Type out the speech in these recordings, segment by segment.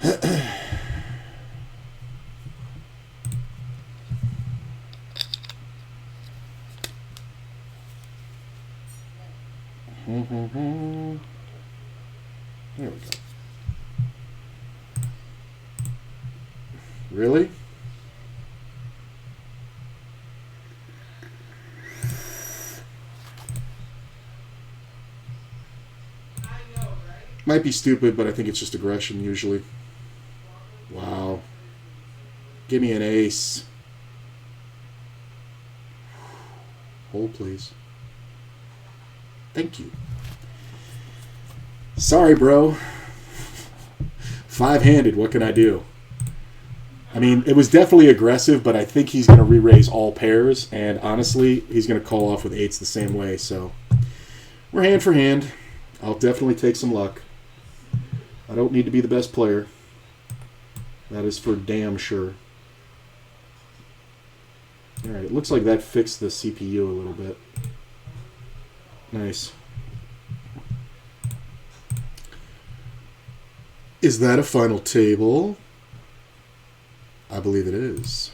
There we go. Really? Might be stupid, but I think it's just aggression usually. Wow. Give me an ace. Hold, please. Thank you. Sorry, bro. Five-handed. What can I do? I mean, it was definitely aggressive, but I think he's going to re-raise all pairs, and honestly, he's going to call off with eights the same way, so we're hand for hand. I'll definitely take some luck. I don't need to be the best player. That is for damn sure. Alright, it looks like that fixed the CPU a little bit. Nice. Is that a final table? I believe it is.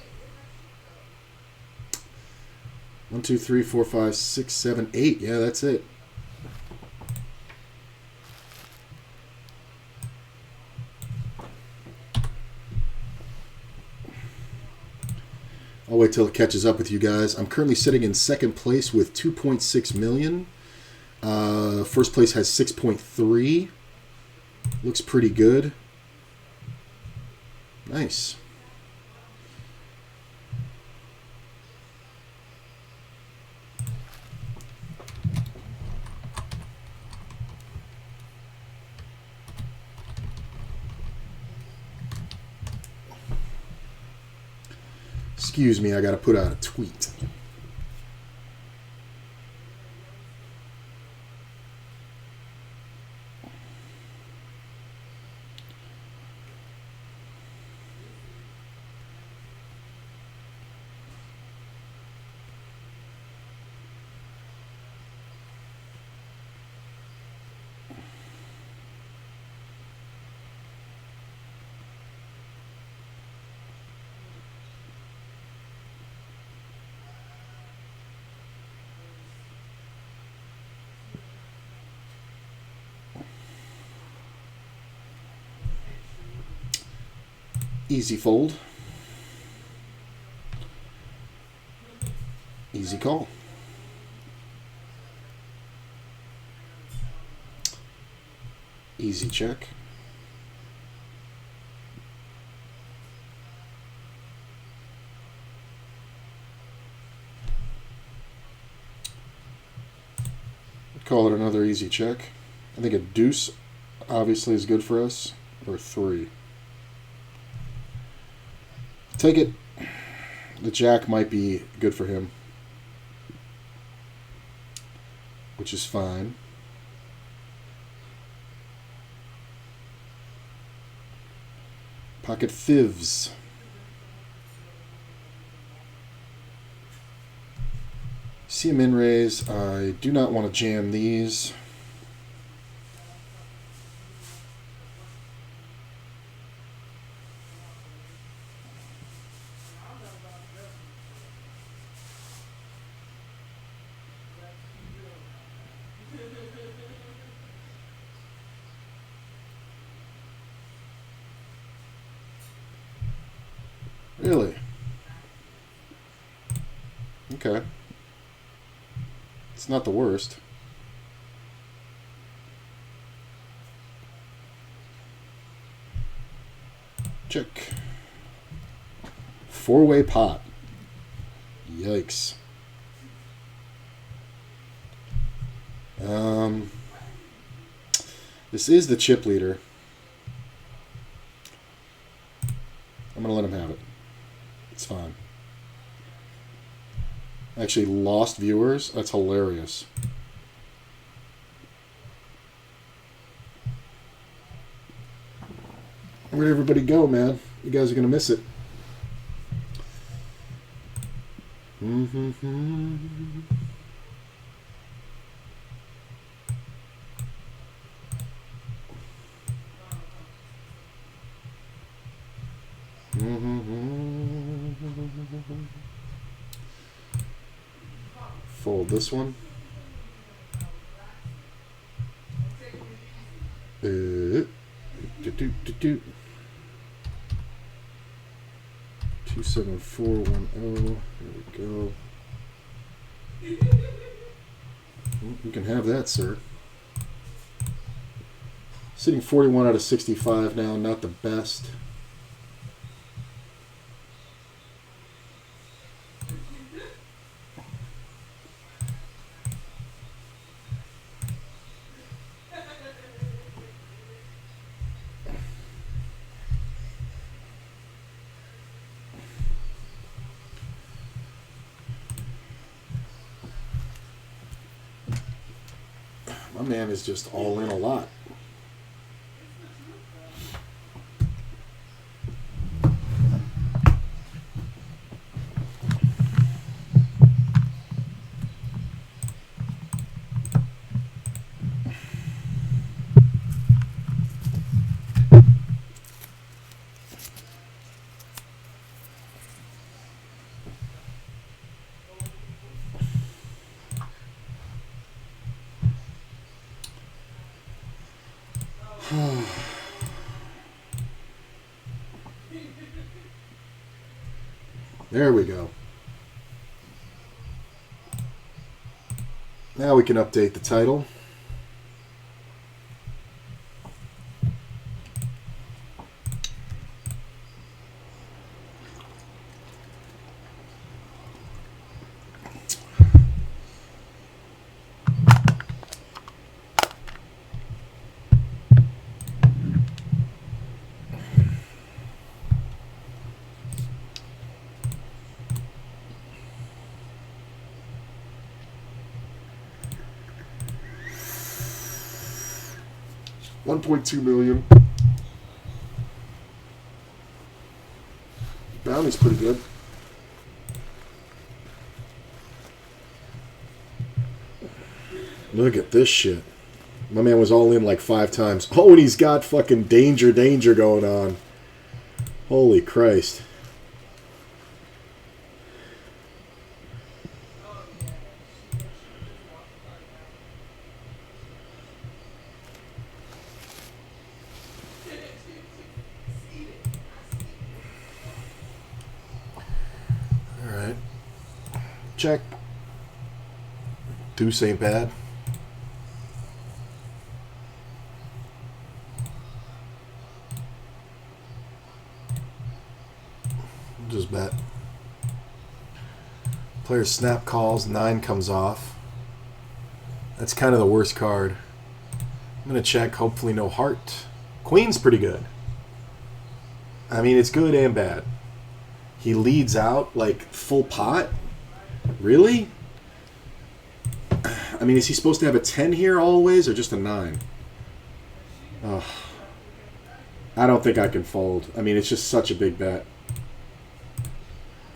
1, 2, 3, 4, 5, 6, 7, 8. Yeah, that's it. I'll wait till it catches up with you guys. I'm currently sitting in second place with 2.6 million. First place has 6.3. Looks pretty good. Nice. Excuse me, I got to put out a tweet. Easy fold. Easy call. Easy check. I'd call it another easy check. I think a deuce obviously is good for us, or 3. Take it. The jack might be good for him, which is fine. Pocket fivs. See him in raise. I do not want to jam these. Really? Okay. It's not the worst. Check. 4-way pot. Yikes. This is the chip leader. I'm going to let him have it. It's fine. Actually lost viewers? That's hilarious. Where'd everybody go, man? You guys are going to miss it. Fold this one. Do, do, do, do. 27410. There we go. You can have that, sir. Sitting 41 out of 65 now, not the best. My man is just all in a lot. There we go. Now we can update the title. $1.2 million. Bounty's pretty good. Look at this shit. My man was all in like 5 times. Oh, and he's got fucking danger going on. Holy Christ. Check. Deuce ain't bad. Just bet. Player snap calls. 9 comes off. That's kind of the worst card. I'm going to check. Hopefully no heart. Queen's pretty good. I mean, it's good and bad. He leads out like full pot. Really? I mean, is he supposed to have a 10 here always, or just a 9? Ugh. I don't think I can fold. I mean, it's just such a big bet.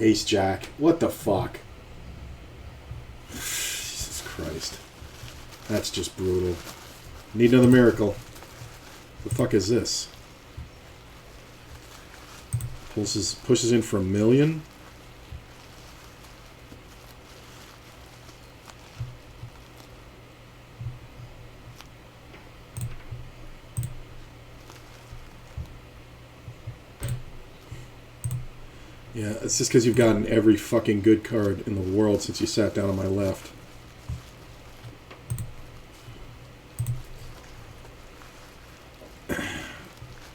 Ace Jack. What the fuck? Jesus Christ. That's just brutal. Need another miracle. The fuck is this? Pushes in for $1 million. Yeah, it's just because you've gotten every fucking good card in the world since you sat down on my left.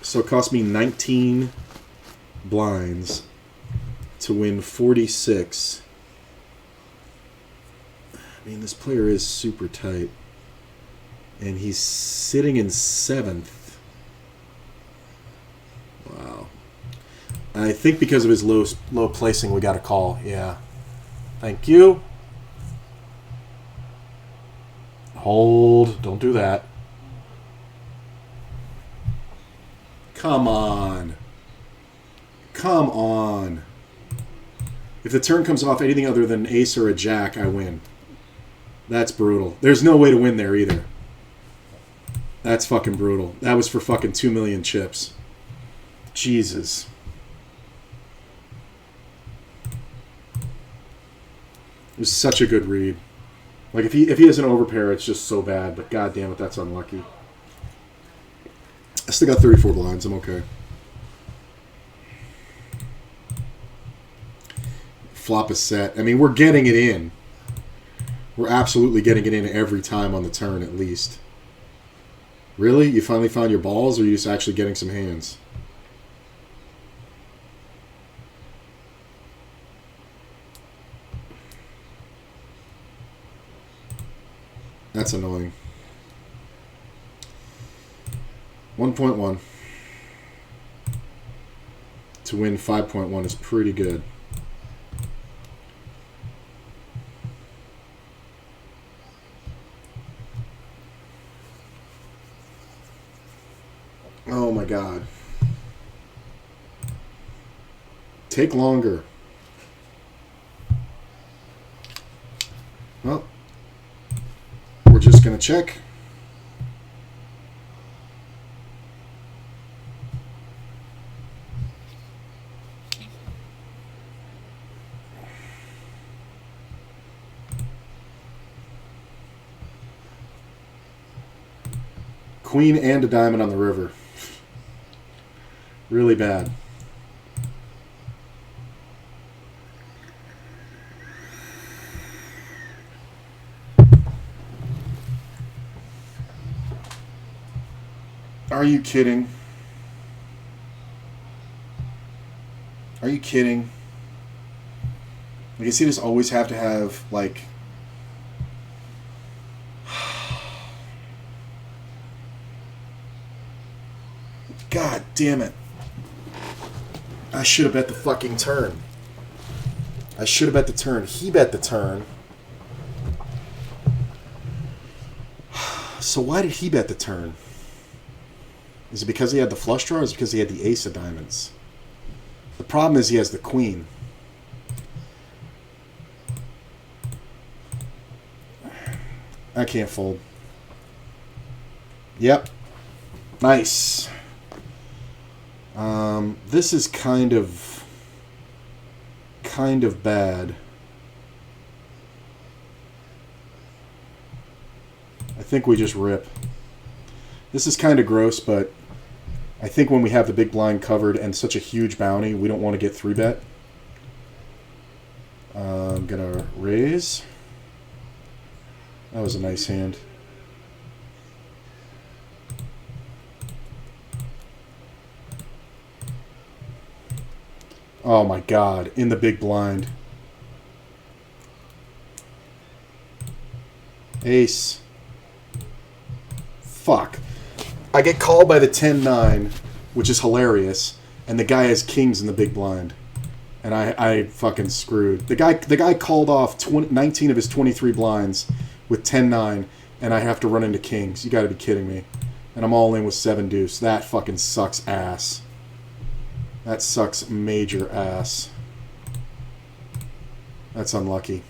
So it cost me 19 blinds to win 46. I mean, this player is super tight. And he's sitting in 7th. Wow. I think because of his low placing, we got a call. Yeah. Thank you. Hold. Don't do that. Come on. Come on. If the turn comes off anything other than ace or a jack, I win. That's brutal. There's no way to win there either. That's fucking brutal. That was for fucking 2 million chips. Jesus. was such a good read. Like, if he has an overpair, it's just so bad. But god damn it, that's unlucky. I still got 34 blinds. I'm okay. Flop a set. I mean, we're getting it in. We're absolutely getting it in every time on the turn, at least. Really? You finally found your balls, or are you just actually getting some hands? That's annoying. 1.1. To win 5.1 is pretty good. Oh my god. Take longer. Well, we're just going to check. Queen and a diamond on the river. Really bad. Are you kidding? Are you kidding? I guess you just always have to have, like... God damn it. I should have bet the fucking turn. I should have bet the turn. He bet the turn. So why did he bet the turn? Is it because he had the flush draw, or is it because he had the ace of diamonds? The problem is he has the queen. I can't fold. Yep. Nice. This is kind of bad. I think we just rip. This is kind of gross, but I think when we have the big blind covered and such a huge bounty, we don't want to get 3-bet. I'm going to raise. That was a nice hand. Oh my god, in the big blind. Ace. Fuck. I get called by the 10-9, which is hilarious, and the guy has kings in the big blind. And I fucking screwed. The guy called off 19 of his 23 blinds with 10-9, and I have to run into kings. You gotta be kidding me. And I'm all in with 7 deuce. That fucking sucks ass. That sucks major ass. That's unlucky.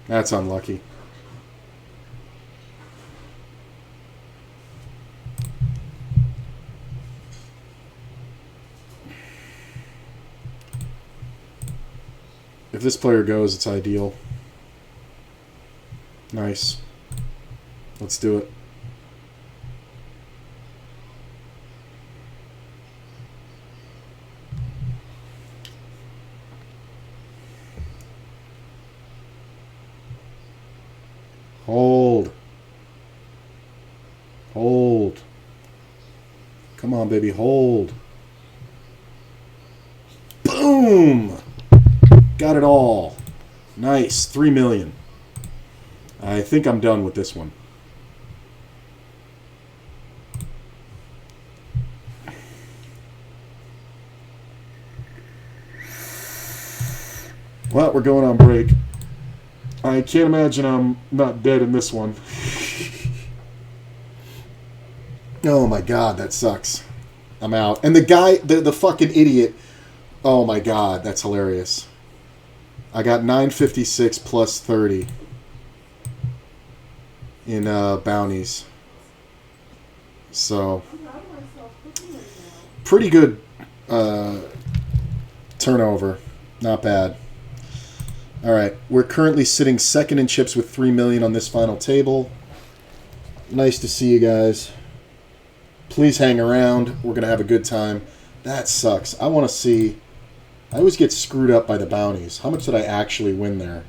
That's unlucky. If this player goes, it's ideal. Nice. Let's do it. Hold. Hold. Come on, baby, hold. Boom! Got it all. Nice. 3 million. I think I'm done with this one. Well, we're going on break. I can't imagine I'm not dead in this one. Oh my god, that sucks. I'm out. And the guy, the fucking idiot. Oh my god, that's hilarious. I got 956 plus 30 in bounties. So, pretty good turnover. Not bad. All right, we're currently sitting second in chips with 3 million on this final table. Nice to see you guys. Please hang around. We're going to have a good time. That sucks. I want to see... I always get screwed up by the bounties. How much did I actually win there?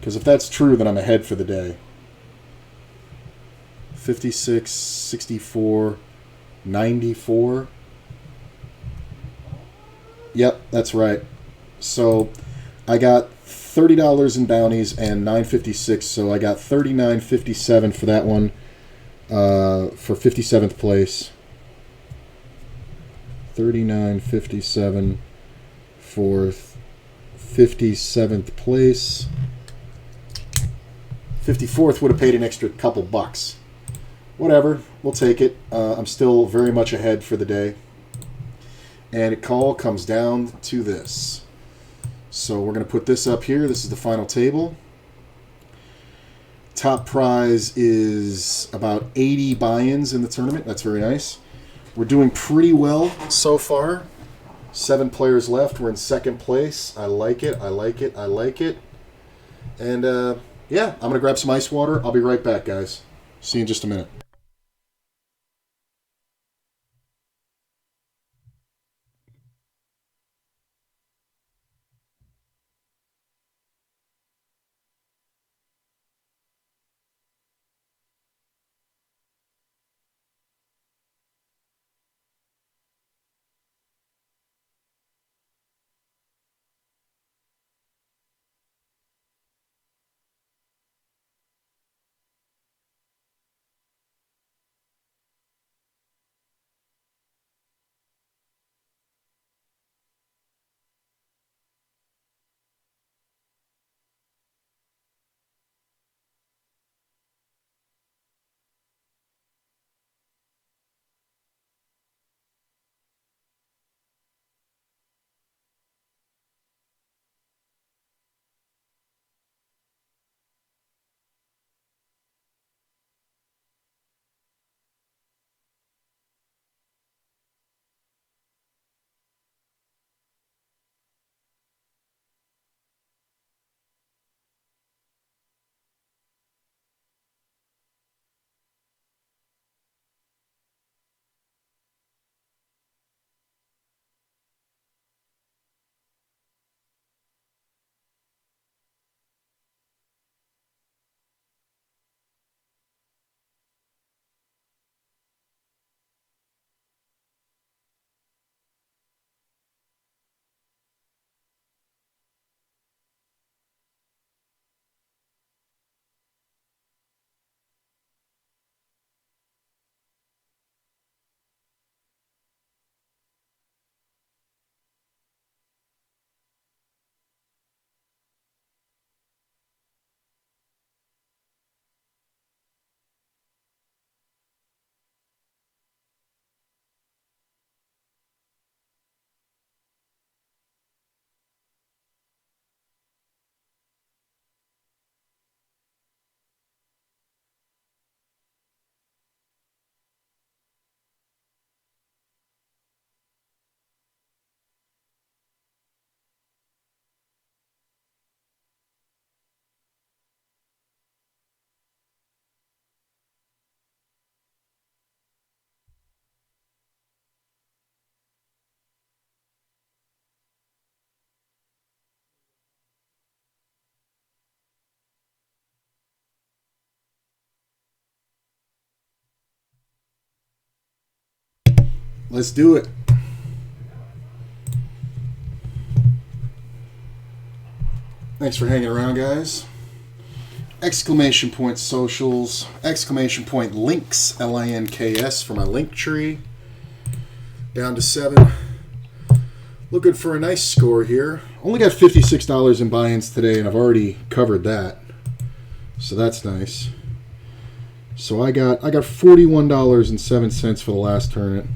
Because if that's true, then I'm ahead for the day. 56, 64, 94. Yep, that's right. So I got $30 in bounties and $9.56, so I got $39.57 for that one, for 57th place. $39.57 for 57th place. 54th would have paid an extra couple bucks. Whatever, we'll take it. I'm still very much ahead for the day. And it all comes down to this. So we're going to put this up here. This is the final table. Top prize is about 80 buy-ins in the tournament. That's very nice. We're doing pretty well so far. 7 players left. We're in second place. I like it. I like it. I like it. And yeah, I'm going to grab some ice water. I'll be right back, guys. See you in just a minute. Let's do it. Thanks for hanging around, guys. Exclamation point socials, exclamation point links, LINKS for my link tree. Down to 7. Looking for a nice score here. Only got $56 in buy-ins today, and I've already covered that. So that's nice. So I got $41.07 for the last tournament.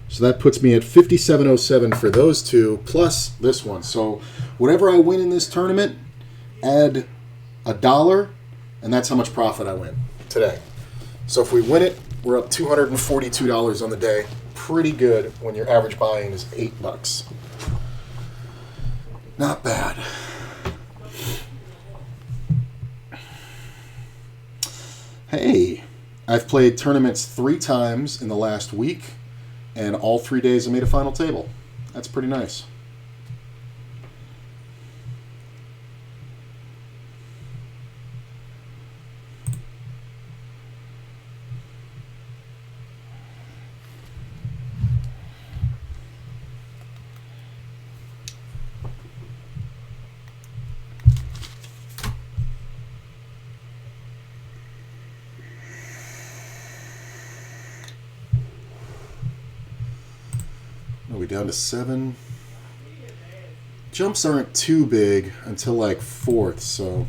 So that puts me at $57.07 for those two, plus this one. So whatever I win in this tournament, add $1, and that's how much profit I win today. So if we win it, we're up $242 on the day. Pretty good when your average buy-in is $8. Not bad. Hey, I've played tournaments 3 times in the last week, and all 3 days I made a final table. That's pretty nice. Are we down to 7? Jumps aren't too big until like 4th, so...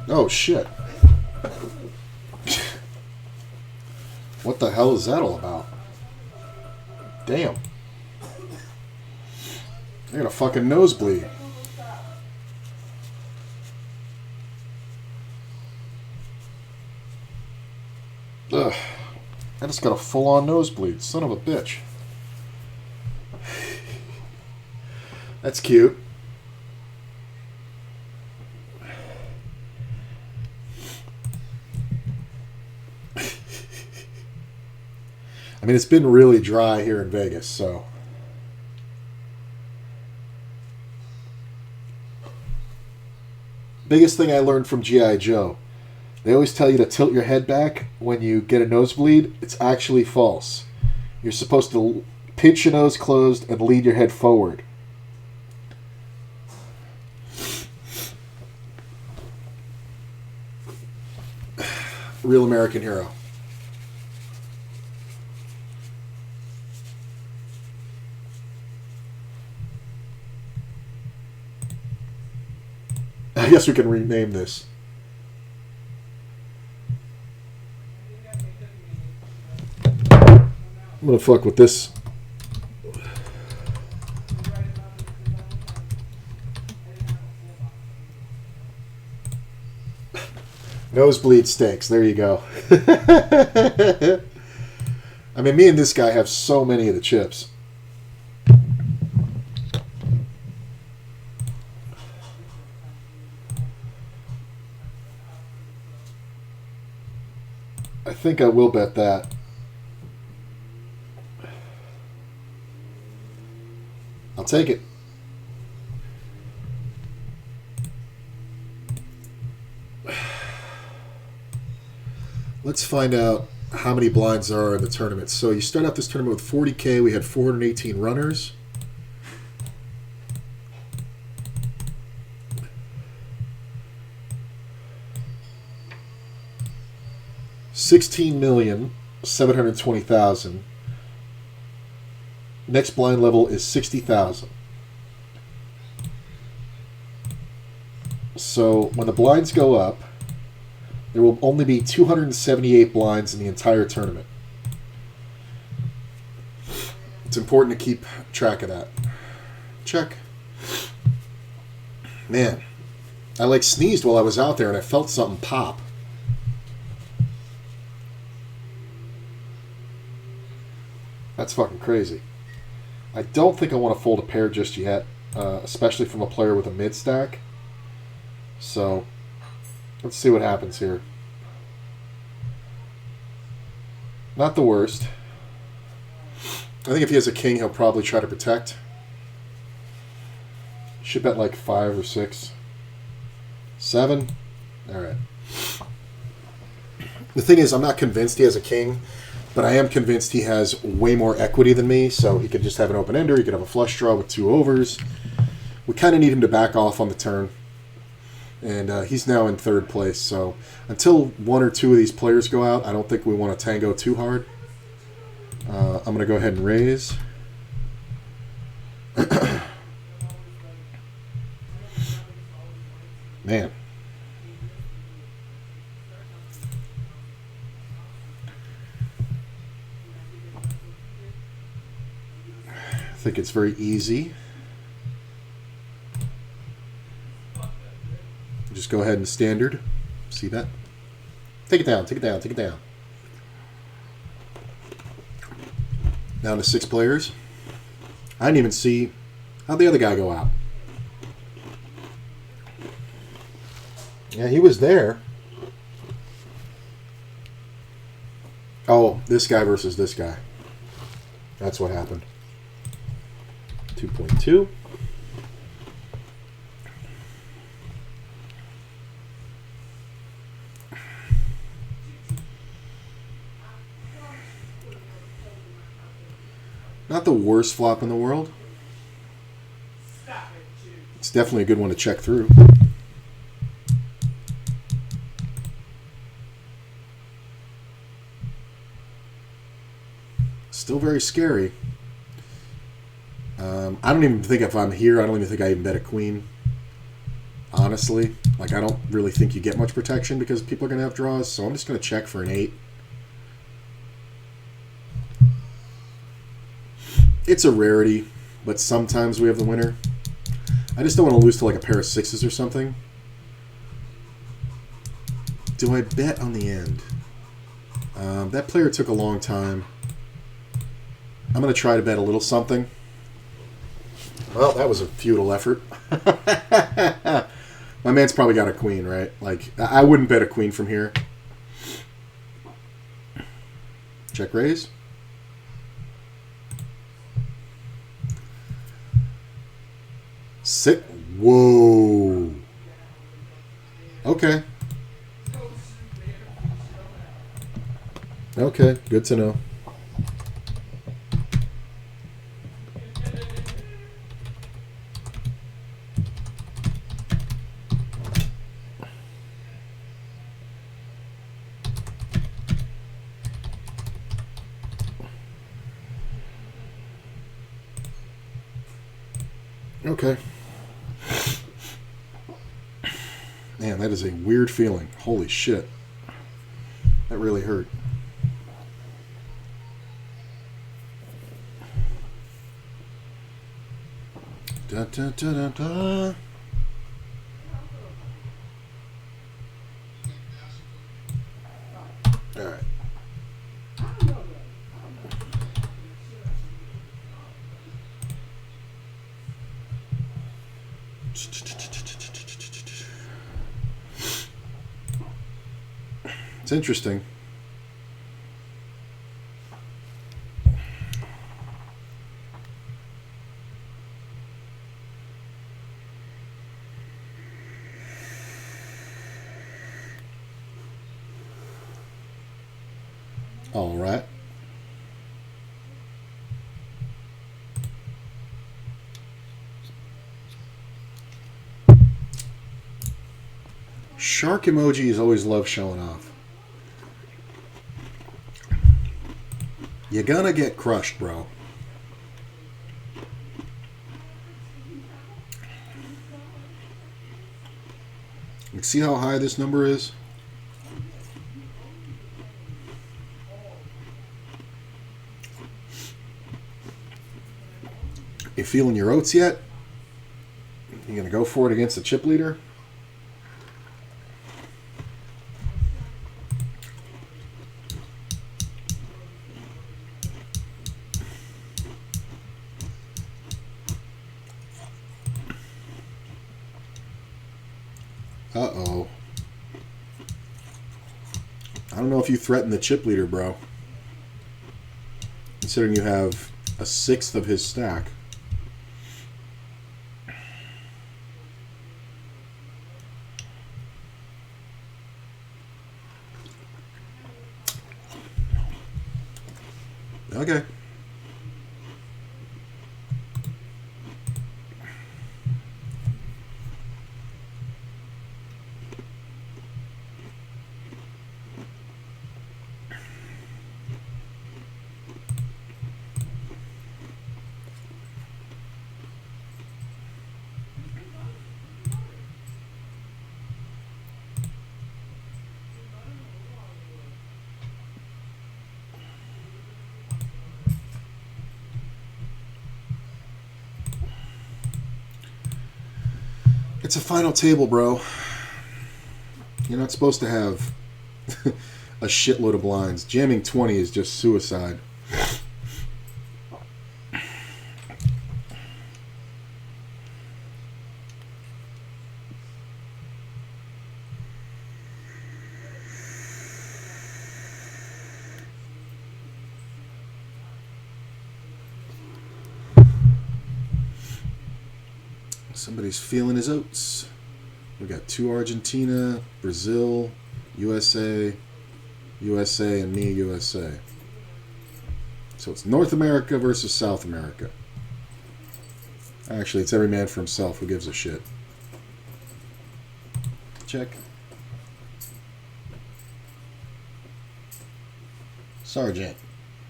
Oh, shit. What the hell is that all about? Damn. I got a fucking nosebleed. Ugh. I just got a full-on nosebleed. Son of a bitch. That's cute. I mean, it's been really dry here in Vegas, so... Biggest thing I learned from G.I. Joe. They always tell you to tilt your head back when you get a nosebleed. It's actually false. You're supposed to pinch your nose closed and lean your head forward. Real American hero. I guess we can rename this. I'm gonna fuck with this. Nosebleed steaks. There you go. I mean, me and this guy have so many of the chips. I think I will bet that. I'll take it. Let's find out how many blinds there are in the tournament. So you start out this tournament with 40K. We had 418 runners. $16,720,000. Next blind level is 60,000. So when the blinds go up, there will only be 278 blinds in the entire tournament. It's important to keep track of that. Check. Man, I like sneezed while I was out there and I felt something pop. That's fucking crazy. I don't think I want to fold a pair just yet, especially from a player with a mid stack. So, let's see what happens here. Not the worst. I think if he has a king, he'll probably try to protect. Should bet like 5 or 6. 7. Alright. The thing is, I'm not convinced he has a king, but I am convinced he has way more equity than me, so he could just have an open-ender, he could have a flush draw with 2 overs. We kind of need him to back off on the turn. And he's now in 3rd place, so until 1 or 2 of these players go out, I don't think we want to tango too hard. I'm going to go ahead and raise. Man. I think it's very easy. Just go ahead and standard. See that? Take it down, take it down, take it down. Down to 6 players. I didn't even see how'd the other guy go out. Yeah, he was there. Oh, this guy versus this guy. That's what happened. 2.2. Not the worst flop in the world. It's definitely a good one to check through. Still very scary. I don't even think if I'm here, I don't even think I even bet a queen. Honestly. Like, I don't really think you get much protection because people are going to have draws, so I'm just going to check for an 8. It's a rarity, but sometimes we have the winner. I just don't want to lose to like a pair of 6s or something. Do I bet on the end? That player took a long time. I'm going to try to bet a little something. Well, that was a futile effort. My man's probably got a queen, right? Like, I wouldn't bet a queen from here. Check raise. Sit. Whoa. Okay. Okay, good to know. Okay. Man, that is a weird feeling. Holy shit. That really hurt. Da, da, da, da, da. All right. It's interesting. All right. Shark emojis always love showing off. You're gonna get crushed, bro. You see how high this number is? You feeling your oats yet? You gonna go for it against the chip leader? Uh-oh. I don't know if you threaten the chip leader, bro. Considering you have a 1/6 of his stack. Okay. It's a final table, bro. You're not supposed to have a shitload of blinds. Jamming 20 is just suicide. Somebody's feeling his oats. We got 2 Argentina, Brazil, USA, and me, USA. So it's North America versus South America. Actually, it's every man for himself. Who gives a shit? Check. Sergeant,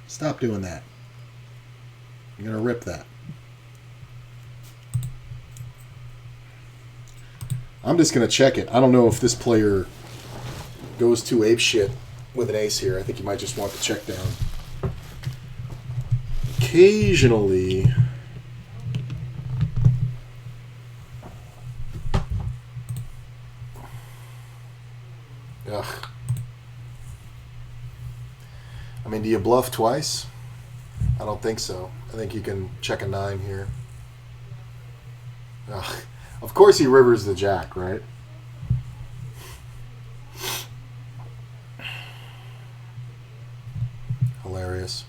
stop doing that. You're going to rip that. I'm just going to check it. I don't know if this player goes too apeshit with an ace here. I think he might just want the check down. Occasionally, ugh. I mean, do you bluff twice? I don't think so. I think you can check a 9 here. Ugh. Of course he rivers the jack, right? Hilarious.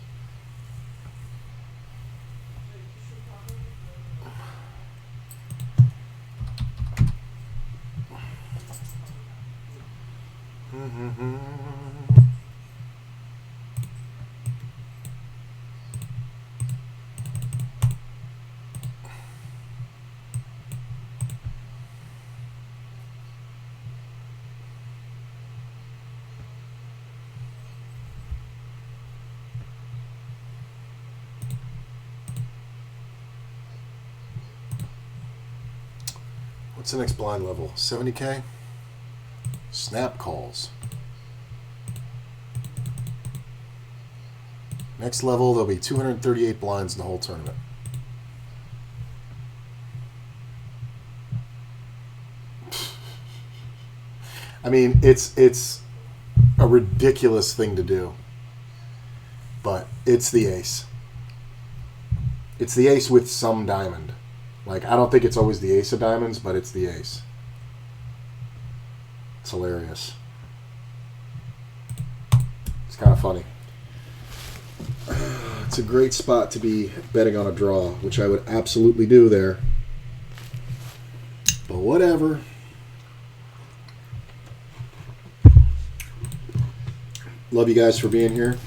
What's the next blind level? 70K? Snap calls. Next level, there'll be 238 blinds in the whole tournament. I mean, it's a ridiculous thing to do. But it's the ace. It's the ace with some diamond. Like, I don't think it's always the ace of diamonds, but it's the ace. It's hilarious. It's kind of funny. It's a great spot to be betting on a draw, which I would absolutely do there. But whatever. Love you guys for being here.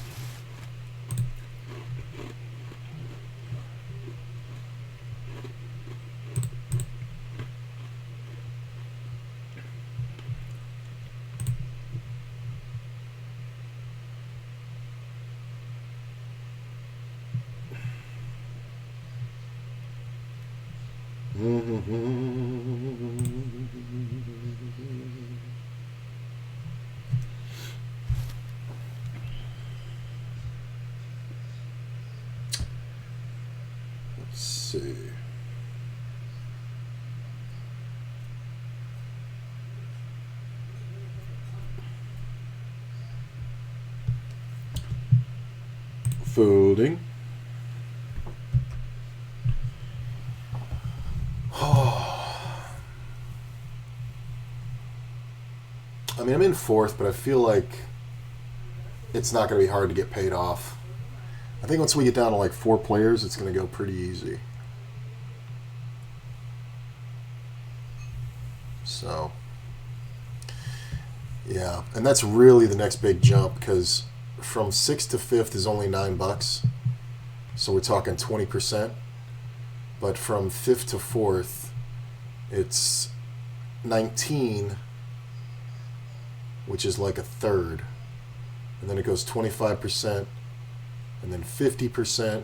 Let's see. Folding. I mean, I'm in fourth, but I feel like it's not going to be hard to get paid off. I think once we get down to like 4 players, it's going to go pretty easy. So, yeah. And that's really the next big jump, because from 6th to 5th is only $9. So we're talking 20%. But from 5th to 4th, it's 19, which is like a third. And then it goes 25%, and then 50%,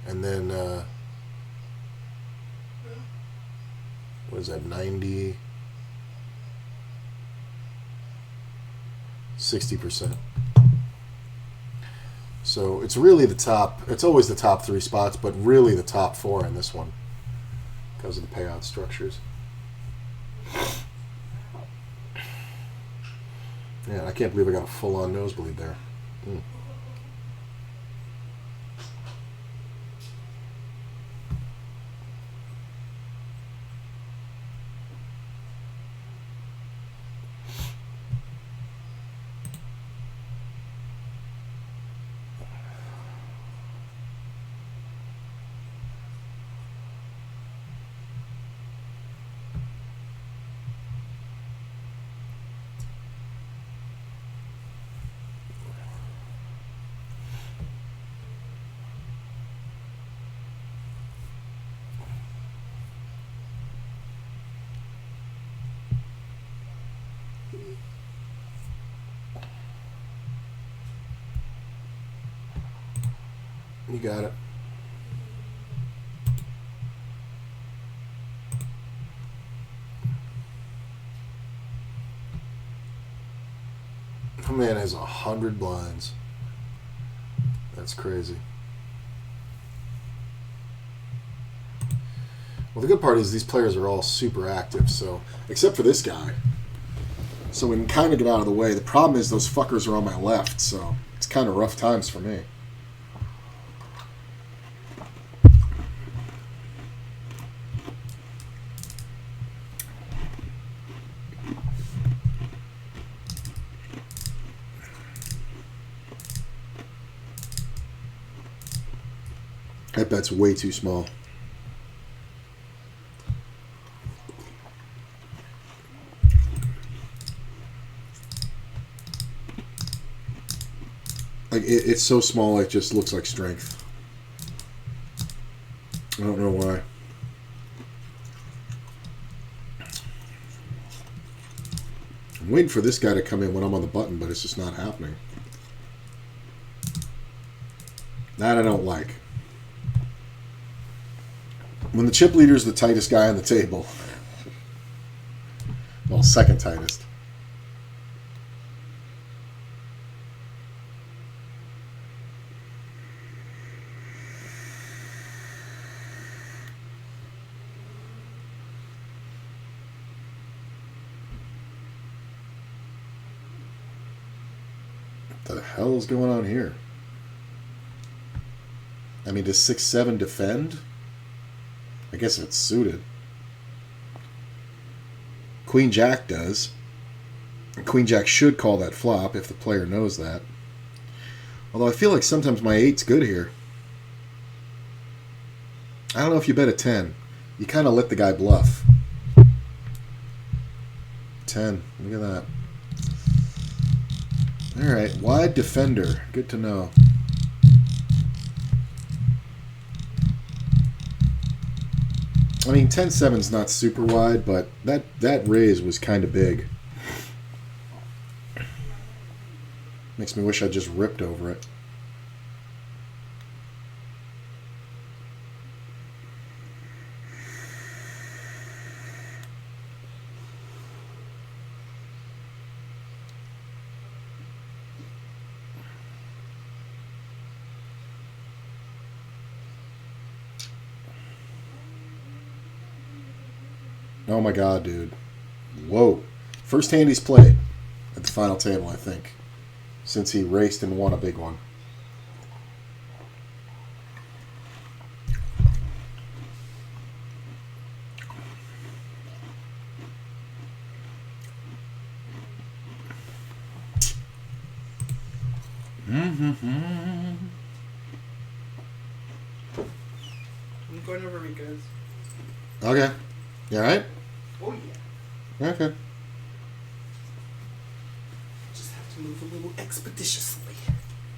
and then, what is that, 90, 60%. So it's really the top, it's always the top 3 spots, but really the top 4 in this one because of the payout structures. Man, I can't believe I got a full-on nosebleed there. Mm. You got it. Oh man has 100 blinds. That's crazy. Well, the good part is these players are all super active, so except for this guy. So we can kind of get out of the way. The problem is those fuckers are on my left, so it's kind of rough times for me. That bet's way too small. Like it's so small, it just looks like strength. I don't know why. I'm waiting for this guy to come in when I'm on the button, but it's just not happening. That I don't like. When the chip leader is the tightest guy on the table. Well, second tightest. What the hell is going on here? I mean, does 6-7 defend? I guess if it's suited. Queen Jack does. Queen Jack should call that flop if the player knows that. Although I feel like sometimes my 8's good here. I don't know if you bet a 10. You kind of let the guy bluff. 10. Look at that. Alright, wide defender. Good to know. I mean, 10-7's not super wide, but that raise was kind of big. Makes me wish I just ripped over it. Oh my god, dude. Whoa. First hand he's played at the final table, I think, since he raced and won a big one. I'm going over Rico's. Okay. You alright? Oh, yeah. Okay. Just have to move a little expeditiously.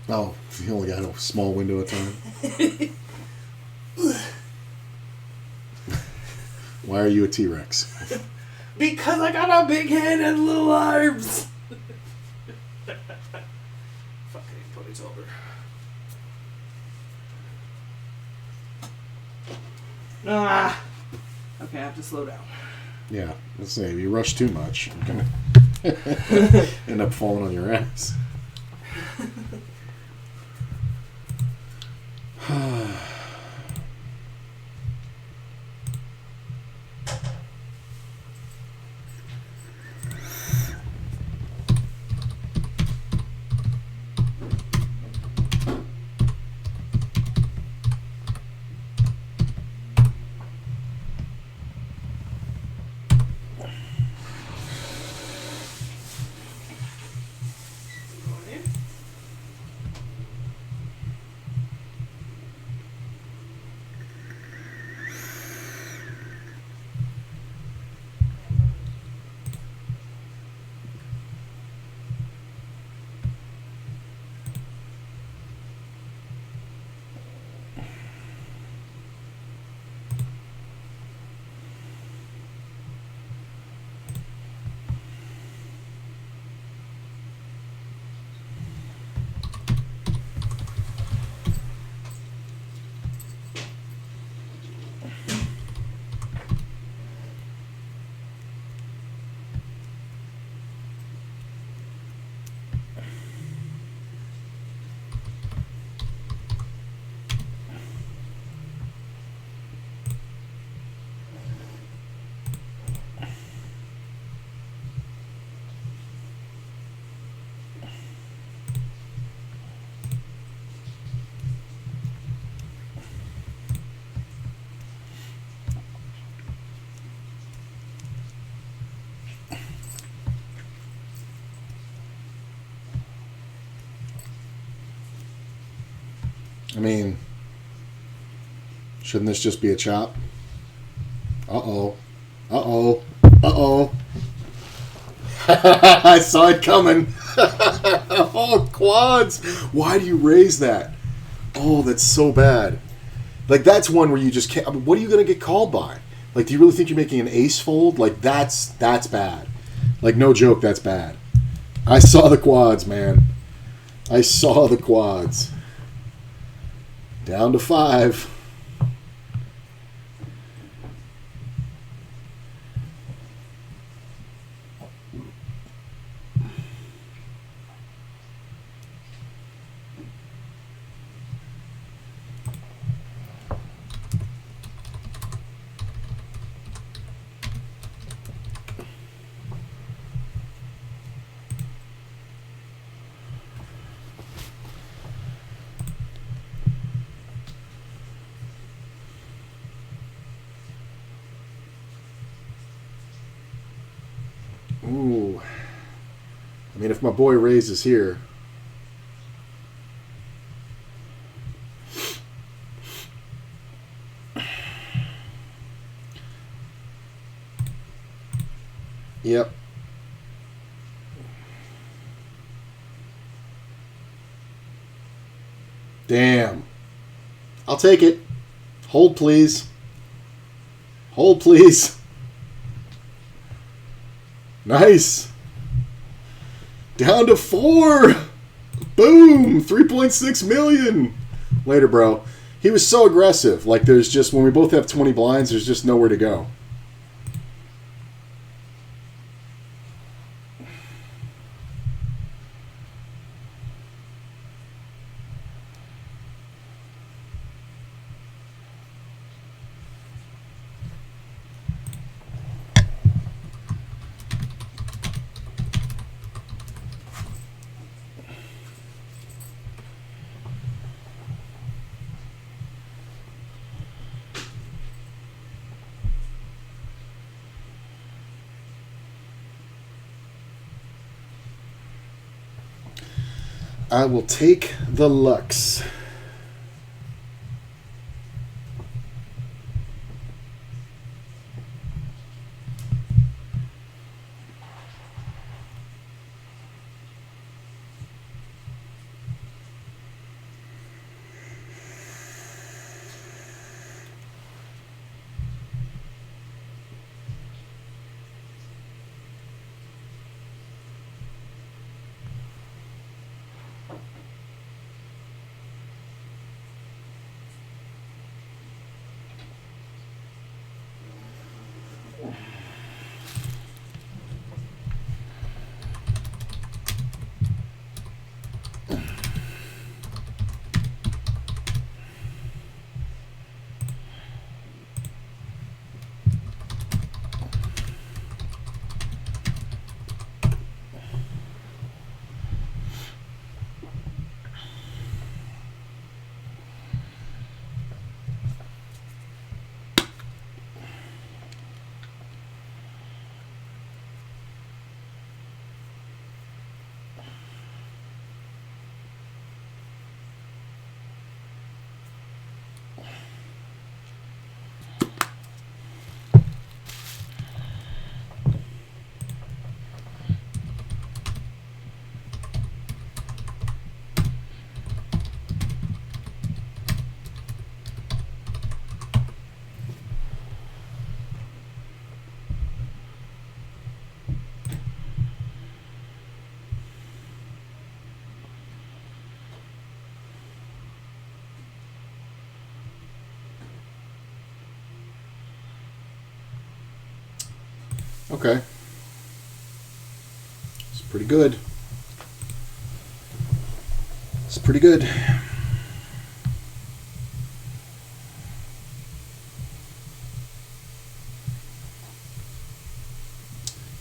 Oh, you only got a small window of time. Why are you a T-Rex? Because I got a big head and little arms. Fucking pony's over. Ah. Okay, I have to slow down. Yeah, let's say if you rush too much, you're gonna end up falling on your ass. I mean, shouldn't this just be a chop? Uh-oh. Uh-oh. Uh-oh. I saw it coming. Oh, quads. Why do you raise that? Oh, that's so bad. Like, that's one where you just can't... I mean, what are you going to get called by? Like, do you really think you're making an ace fold? Like, that's bad. Like, no joke, that's bad. I saw the quads, man. I saw the quads. Down to 5. Ooh. I mean, if my boy raises here... Yep. Damn. I'll take it. Hold, please. Hold, please. Nice. Down to 4. Boom. 3.6 million. Later, bro. He was so aggressive. Like, there's just, when we both have 20 blinds, there's just nowhere to go. I will take the Lux. Okay. It's pretty good. It's pretty good.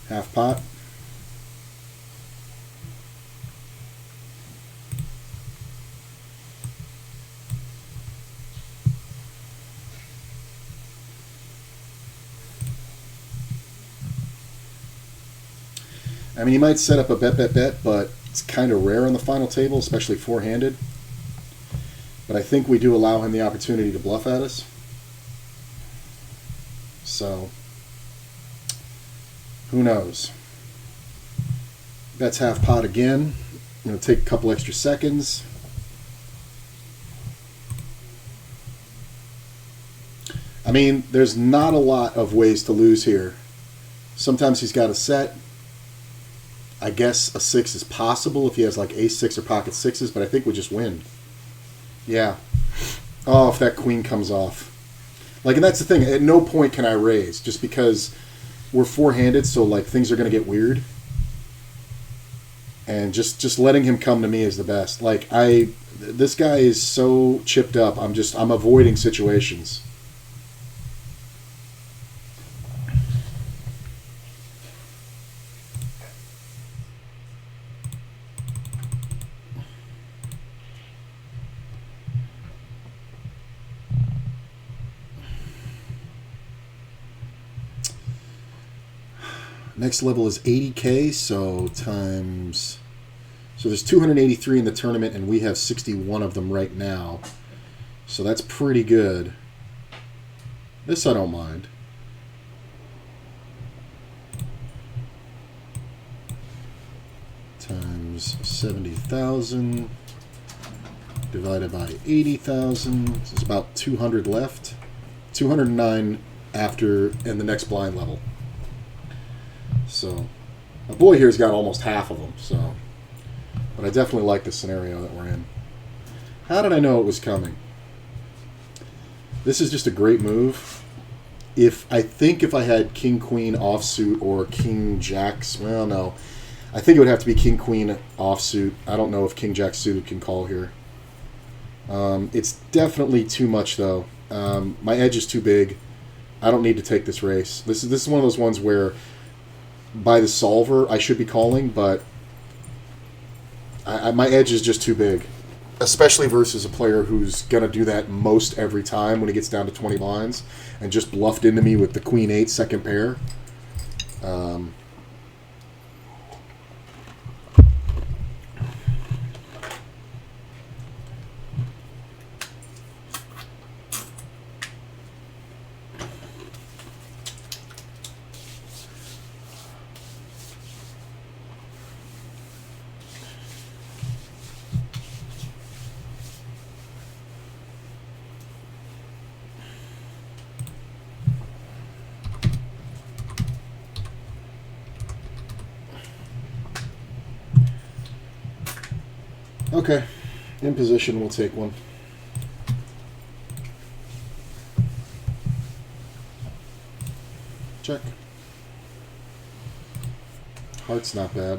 Half pot. I mean, you might set up a bet, but it's kind of rare on the final table, especially four-handed. But I think we do allow him the opportunity to bluff at us. So, who knows? That's half pot again. I'm going to take a couple extra seconds. I mean, there's not a lot of ways to lose here. Sometimes he's got a set. I guess a 6 is possible if he has like ace-6 or pocket 6s, but I think we just win. Yeah. Oh, if that queen comes off. Like, and that's the thing. At no point can I raise, just because we're four-handed, so like things are going to get weird. And just letting him come to me is the best. Like, this guy is so chipped up. I'm avoiding situations. Next level is 80K, so there's 283 in the tournament, and we have 61 of them right now. So that's pretty good. This I don't mind. Times 70,000 divided by 80,000. This is about 200 left. 209 after in the next blind level. So, my boy here's got almost half of them, so. But I definitely like the scenario that we're in. How did I know it was coming? This is just a great move. I think if I had King Queen offsuit or King Jacks, well, no. I think it would have to be King Queen offsuit. I don't know if King Jack suited can call here. It's definitely too much, though. My edge is too big. I don't need to take this race. This is one of those ones where by the solver, I should be calling, but my edge is just too big. Especially versus a player who's going to do that most every time when he gets down to 20 lines and just bluffed into me with the Queen-8 second pair. Okay, in position, we'll take one. Check. Heart's not bad.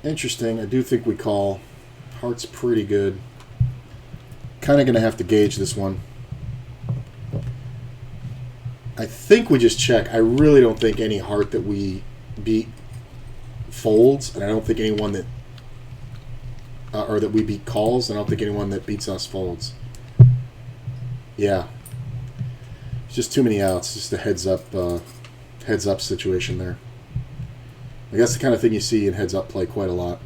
Interesting, I do think we call. Heart's pretty good. Kind of going to have to gauge this one. I think we just check. I really don't think any heart that we beat folds, and I don't think anyone that or that we beat calls, and I don't think anyone that beats us folds. Yeah, it's just too many outs. Just a heads up situation there. I guess the kind of thing you see in heads up play quite a lot.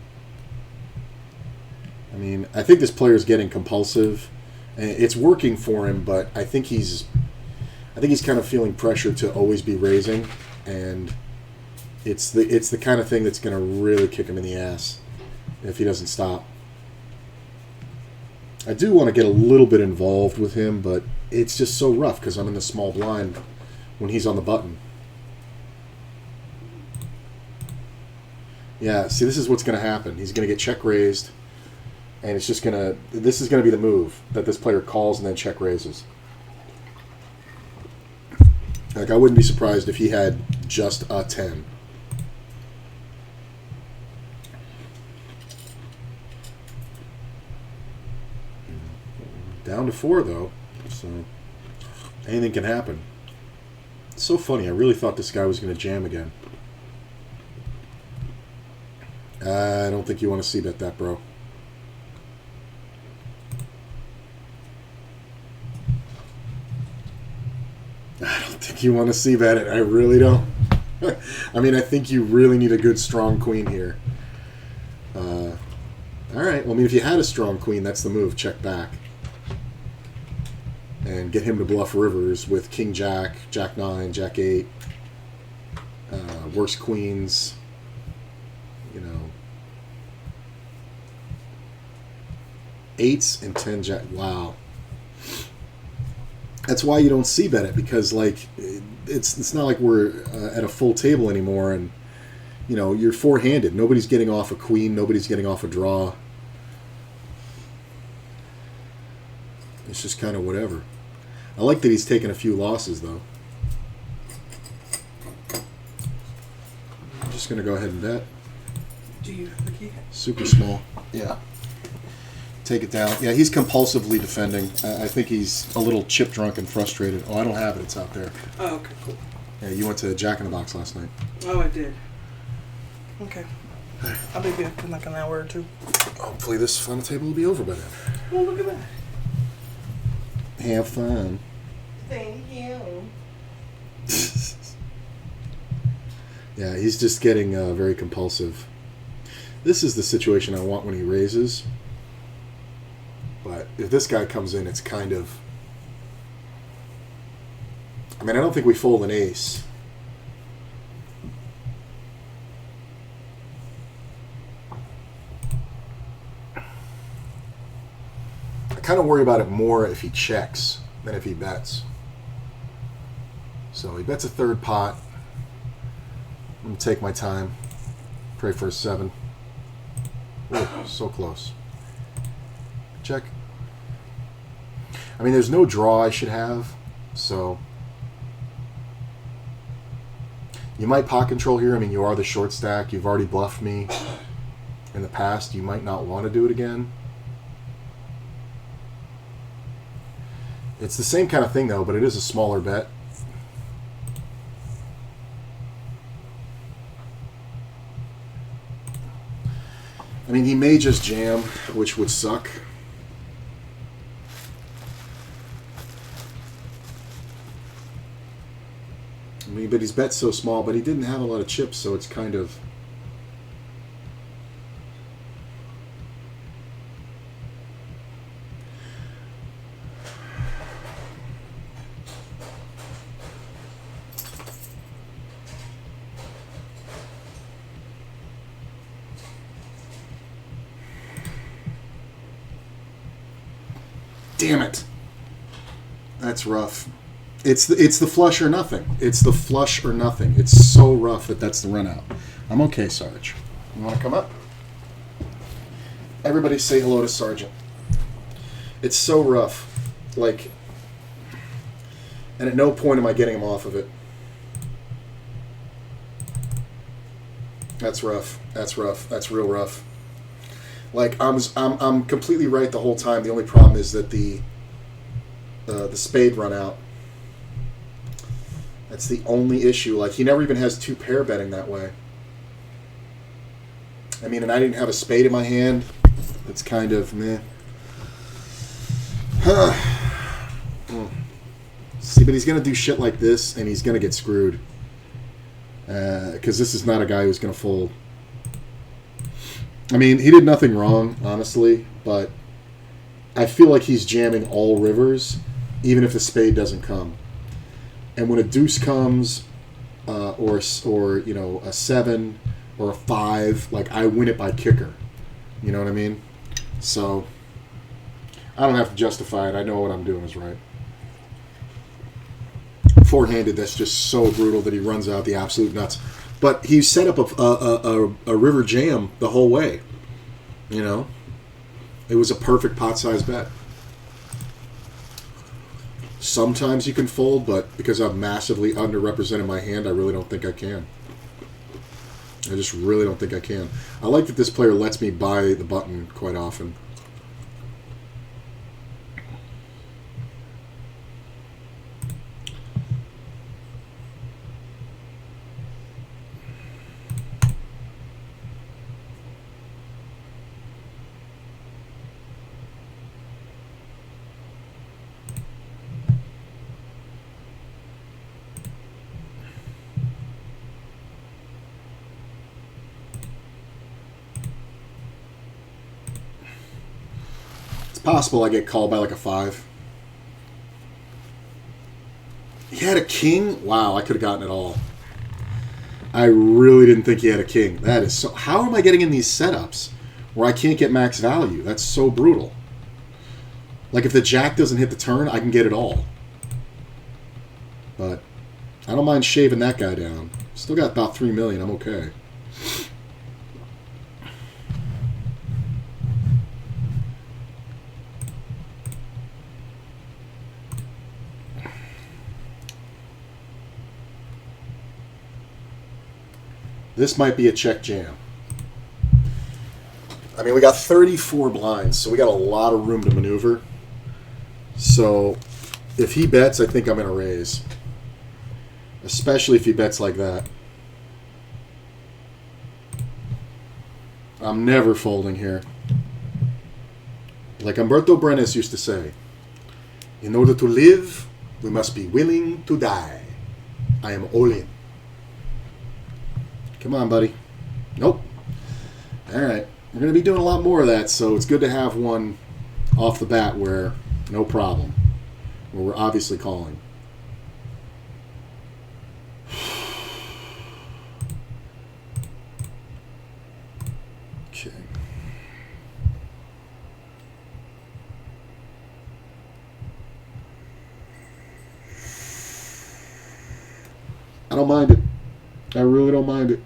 I mean, I think this player is getting compulsive, and it's working for him, but I think he's kind of feeling pressure to always be raising, and it's the kind of thing that's going to really kick him in the ass if he doesn't stop. I do want to get a little bit involved with him, but it's just so rough because I'm in the small blind when he's on the button. Yeah, see, this is what's going to happen. He's going to get check raised, and it's just going to... This is going to be the move that this player calls and then check raises. Like, I wouldn't be surprised if he had just a 10. Down to 4, though, so anything can happen. It's so funny. I really thought this guy was going to jam again. I don't think you want to see bet that, bro. I don't think you want to see bet it. I really don't. I mean, I think you really need a good, strong queen here. All right. Well, I mean, if you had a strong queen, that's the move. Check back. And get him to bluff rivers with King Jack, Jack 9, Jack 8, worse queens, you know, 8s and 10 Jack. Wow. That's why you don't see bet it, because like it's not like we're at a full table anymore, and you know you're four-handed. Nobody's getting off a queen. Nobody's getting off a draw. It's just kind of whatever. I like that he's taken a few losses though. I'm just gonna go ahead and bet. Do you have the key? Super small. Yeah. Take it down. Yeah, he's compulsively defending. I think he's a little chip drunk and frustrated. Oh, I don't have it. It's out there. Oh, okay, cool. Yeah, you went to Jack in the Box last night. Oh, I did. Okay. I'll be back in like an hour or two. Hopefully this final table will be over by then. Oh, look at that. Have fun. Thank you. Yeah, he's just getting very compulsive. This is the situation I want when he raises. But if this guy comes in, it's kind of... I mean, I don't think we fold an ace. I kind of worry about it more if he checks than if he bets. So he bets a third pot. I'm going to take my time. Pray for a 7. Ooh, so close. Check. I mean, there's no draw I should have, so you might pot control here. I mean, you are the short stack. You've already bluffed me in the past. You might not want to do it again. It's the same kind of thing, though, but it is a smaller bet. I mean, he may just jam, which would suck. I mean, but he's bet so small, but he didn't have a lot of chips, so it's kind of... Damn it. That's rough. It's the flush or nothing. It's the flush or nothing. It's so rough that that's the run out. I'm okay, Sarge. You want to come up? Everybody say hello to Sergeant. It's so rough. Like, and at no point am I getting him off of it. That's rough. That's rough. That's real rough. Like, I'm completely right the whole time. The only problem is that the spade run out. That's the only issue. Like, he never even has two pair betting that way. I mean, and I didn't have a spade in my hand. It's kind of meh. See, but he's gonna do shit like this, and he's gonna get screwed. Because this is not a guy who's gonna fold. I mean, he did nothing wrong, honestly, but I feel like he's jamming all rivers, even if the spade doesn't come. And when a deuce comes, or you know, a 7 or a 5, like, I win it by kicker. You know what I mean? So I don't have to justify it. I know what I'm doing is right. Four-handed, that's just so brutal that he runs out the absolute nuts. But he set up a river jam the whole way. You know? It was a perfect pot-sized bet. Sometimes you can fold, but because I'm massively underrepresented my hand, I really don't think I can. I just really don't think I can. I like that this player lets me buy the button quite often. possible I get called by like a 5. He had a king? Wow, I could have gotten it all. I really didn't think he had a king. That is so... How am I getting in these setups where I can't get max value? That's so brutal. Like, if the jack doesn't hit the turn, I can get it all. But I don't mind shaving that guy down. Still got about 3 million. I'm okay. This might be a check jam. I mean, we got 34 blinds, so we got a lot of room to maneuver. So if he bets, I think I'm going to raise. Especially if he bets like that. I'm never folding here. Like Umberto Brenes used to say, in order to live, we must be willing to die. I am all in. Come on, buddy. Nope. All right. We're going to be doing a lot more of that, so it's good to have one off the bat where no problem. Where we're obviously calling. Okay. I don't mind it. I really don't mind it.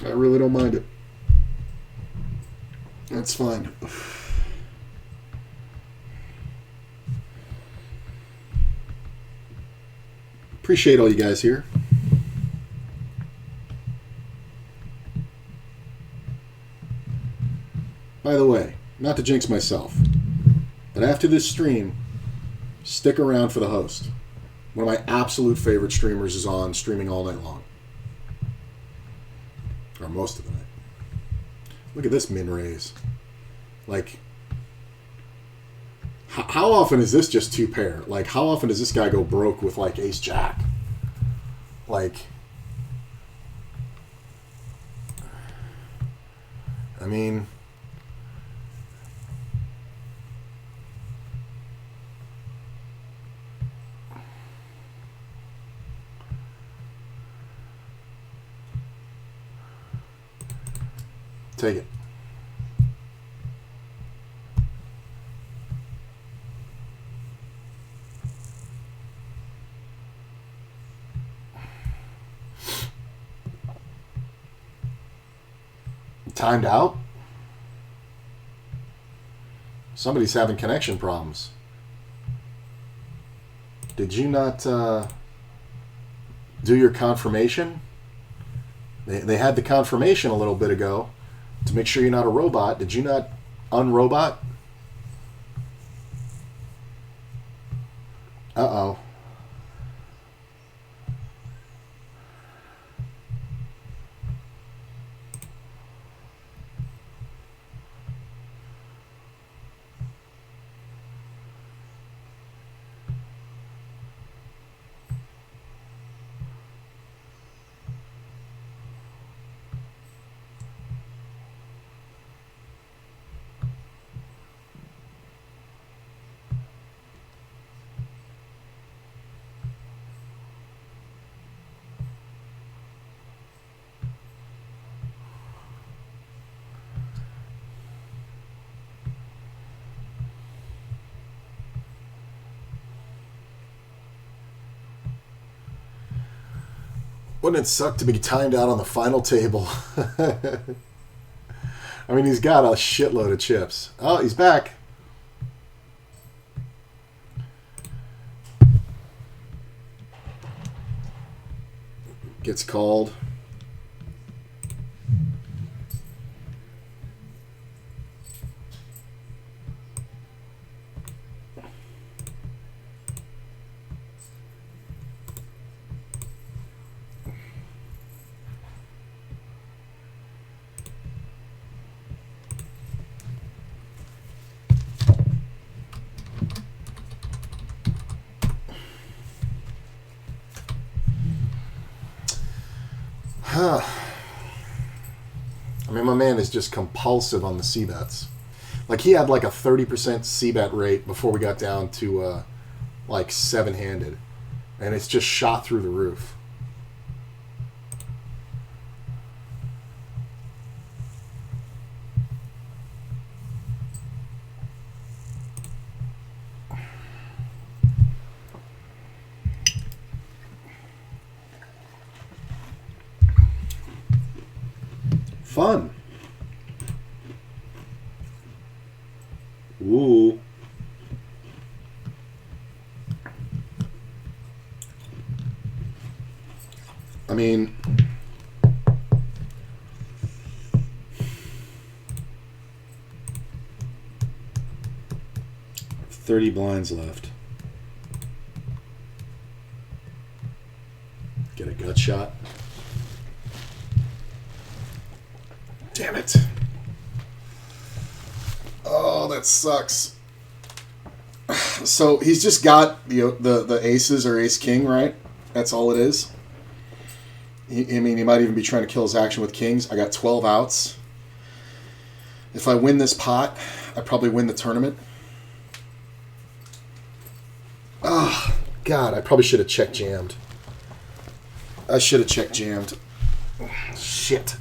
I really don't mind it. That's fine. Appreciate all you guys here. By the way, not to jinx myself, but after this stream, stick around for the host. One of my absolute favorite streamers is on, streaming all night long. Or most of the night. Look at this min raise. Like, how often is this just 2 pair? Like, how often does this guy go broke with, like, ace jack? Like, I mean, take it. Timed out? Somebody's having connection problems. Did you not do your confirmation? They had the confirmation a little bit ago to make sure you're not a robot. Did you not unrobot? Uh-oh. Wouldn't it suck to be timed out on the final table? I mean, he's got a shitload of chips. Oh, he's back. Gets called. I mean, my man is just compulsive on the C-bets. Like, he had like a 30% c-bet rate before we got down to like 7-handed. And it's just shot through the roof. Fun. Ooh. I mean, $30 blinds left. Get a gut shot. Damn it. Oh, that sucks. So he's just got the aces or ace king, right? That's all it is. I mean, he might even be trying to kill his action with kings. I got 12 outs. If I win this pot, I probably win the tournament. Oh, God, I probably should have check jammed. I should have check jammed. Shit.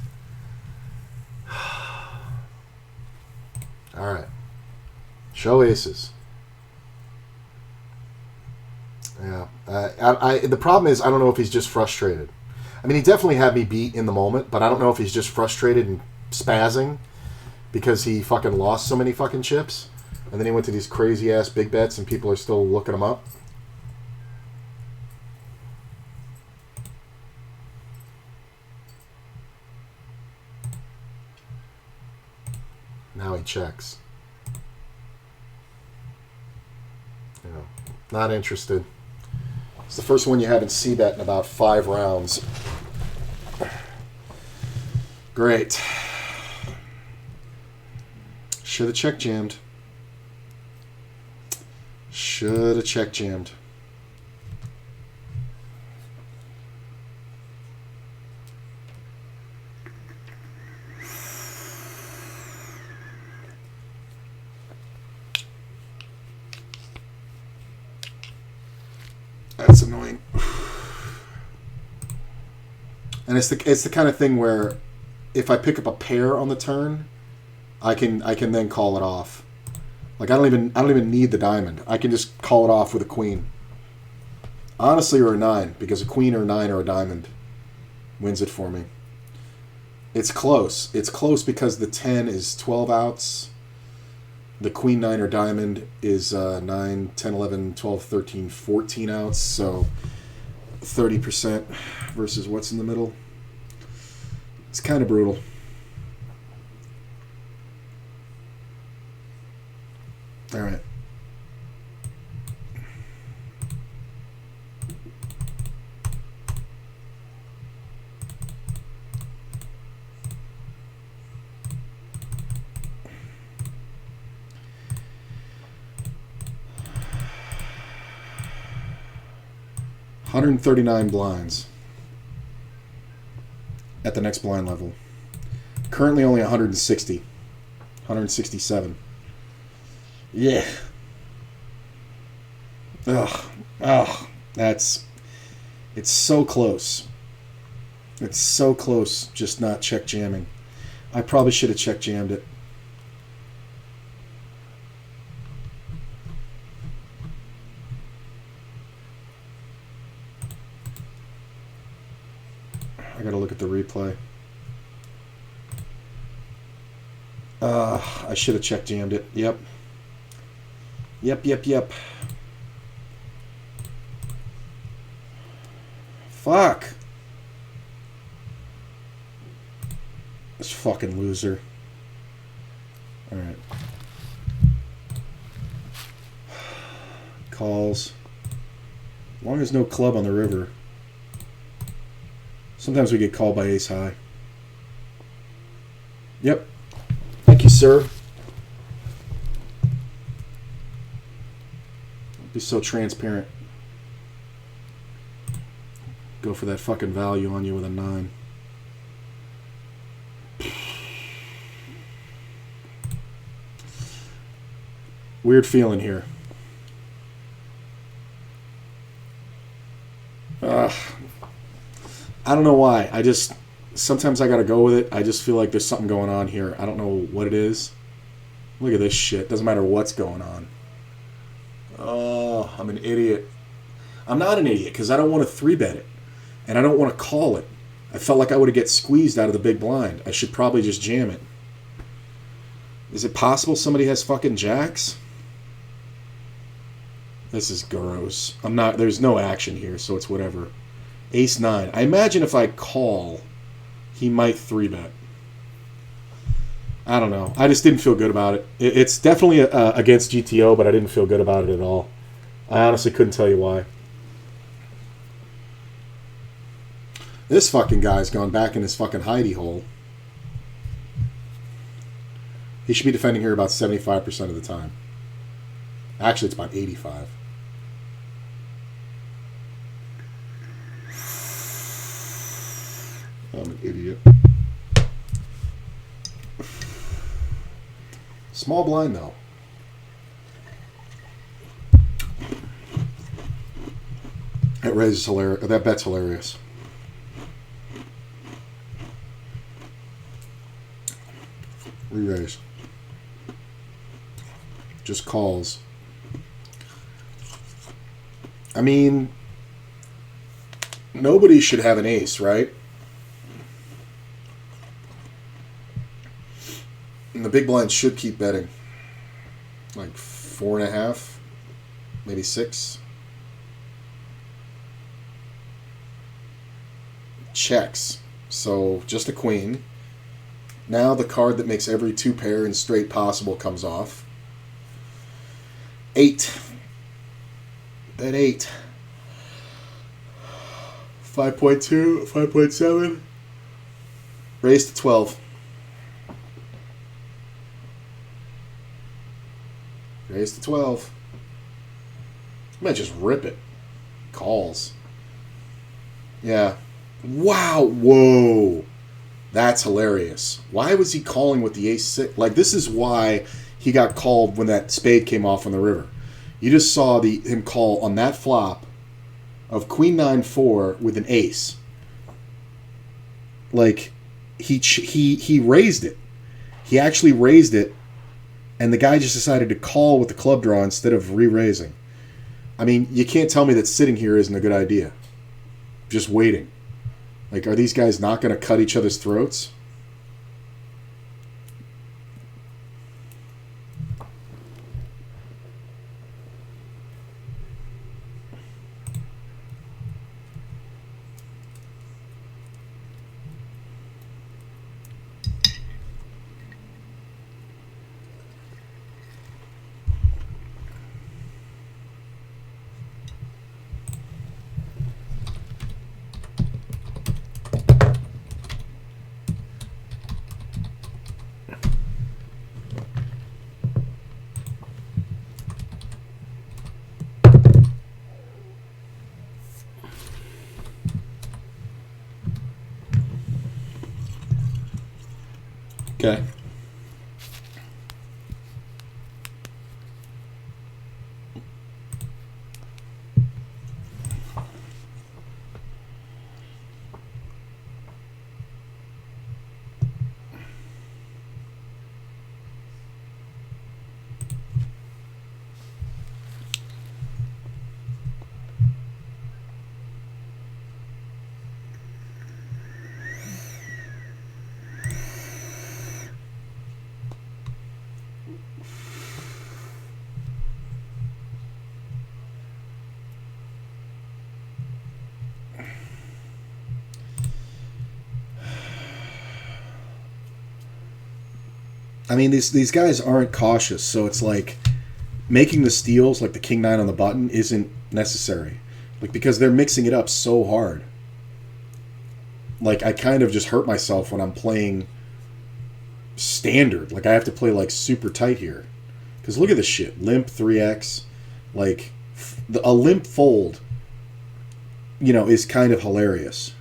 All right. Show aces. Yeah. The problem is I don't know if he's just frustrated. I mean, he definitely had me beat in the moment, but I don't know if he's just frustrated and spazzing because he fucking lost so many fucking chips. And then he went to these crazy-ass big bets and people are still looking him up. Now he checks. You know, not interested. It's the first one you haven't seen that in about 5 rounds. Great. Should have check jammed. Should have check jammed. That's annoying. And it's the kind of thing where if I pick up a pair on the turn, I can then call it off. Like I don't even need the diamond. I can just call it off with a queen. Honestly, or a 9, because a queen or a 9 or a diamond wins it for me. It's close. It's close because the 10 is 12 outs. The queen, 9 or diamond is 9, 10, 11, 12, 13, 14 outs. So 30% versus what's in the middle. It's kind of brutal. All right. $139 blinds at the next blind level. Currently only 160. 167. Yeah. Ugh. It's so close. It's so close just not check jamming. I probably should have check jammed it. I gotta look at the replay. I should have check jammed it. Yep. Fuck. This fucking loser. Alright. Calls. As long as no club on the river. Sometimes we get called by ace high. Yep. Thank you, sir. Be so transparent. Go for that fucking value on you with a 9. Weird feeling here. I don't know why. Sometimes I gotta go with it. I just feel like there's something going on here. I don't know what it is. Look at this shit. Doesn't matter what's going on. Oh, I'm an idiot. I'm not an idiot because I don't want to 3-bet it. And I don't want to call it. I felt like I would get squeezed out of the big blind. I should probably just jam it. Is it possible somebody has fucking jacks? This is gross. There's no action here, so it's whatever. Ace 9. I imagine if I call, he might 3-bet. I don't know. I just didn't feel good about it. It's definitely against GTO, but I didn't feel good about it at all. I honestly couldn't tell you why. This fucking guy's gone back in his fucking hidey hole. He should be defending here about 75% of the time. Actually, it's about 85. I'm an idiot. Small blind, though. That raises hilarious. That bet's hilarious. Re-raise. Just calls. I mean, nobody should have an ace, right? And the big blind should keep betting. Like 4.5, maybe 6. Checks. So just a queen. Now the card that makes every 2 pair and straight possible comes off. 8. Bet 8. 5.2, 5.7. Raise to 12. Raise to 12. I might just rip it. Calls. Yeah. Wow. Whoa. That's hilarious. Why was he calling with the ace 6? Like, this is why he got called when that spade came off on the river. You just saw him call on that flop of queen 9-4 with an ace. Like, he raised it. He actually raised it, and the guy just decided to call with the club draw instead of re-raising. I mean, you can't tell me that sitting here isn't a good idea. Just waiting. Like, are these guys not going to cut each other's throats? Okay. I mean, these guys aren't cautious, so it's like making the steals, like the king 9 on the button, isn't necessary. Like, because they're mixing it up so hard. Like, I kind of just hurt myself when I'm playing standard. Like, I have to play, like, super tight here. Because look at this shit. Limp 3x. Like, a limp fold, you know, is kind of hilarious.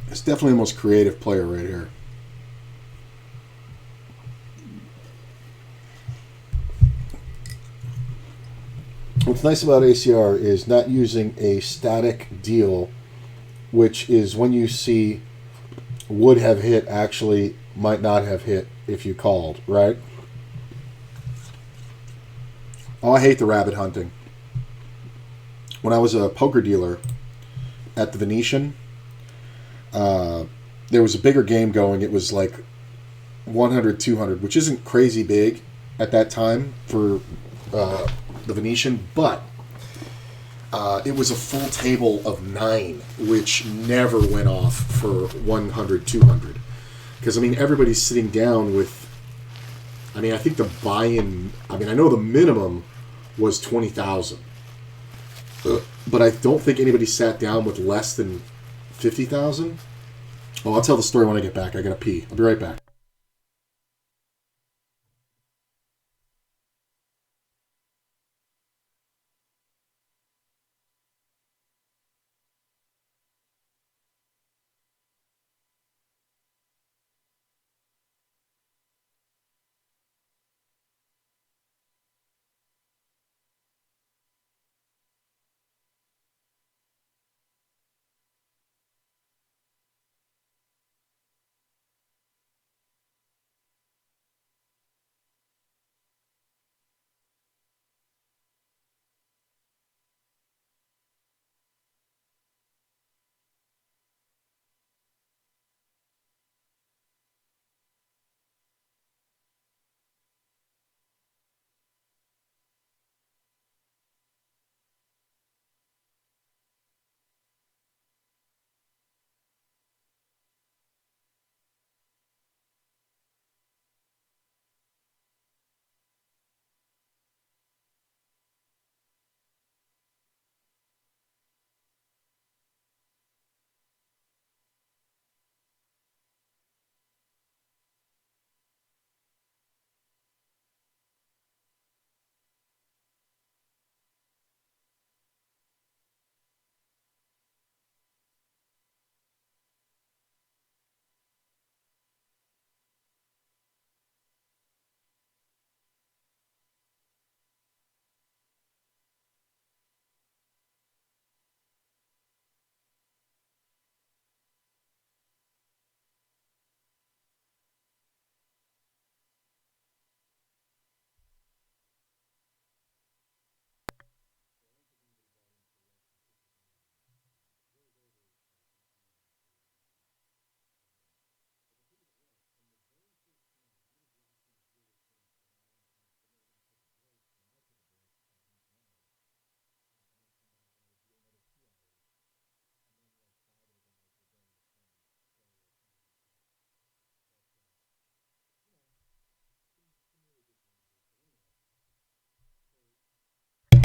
It's definitely the most creative player right here. What's nice about ACR is not using a static deal, which is when you see would have hit actually might not have hit if you called, right? Oh, I hate the rabbit hunting. When I was a poker dealer at the Venetian, there was a bigger game going. It was like 100, 200, which isn't crazy big at that time for the Venetian, but it was a full table of 9, which never went off for 100, 200. Because, I mean, everybody's sitting down with, I mean, I think the buy-in, I mean, I know the minimum was 20,000. But I don't think anybody sat down with less than 50,000. Oh, I'll tell the story when I get back. I gotta pee. I'll be right back.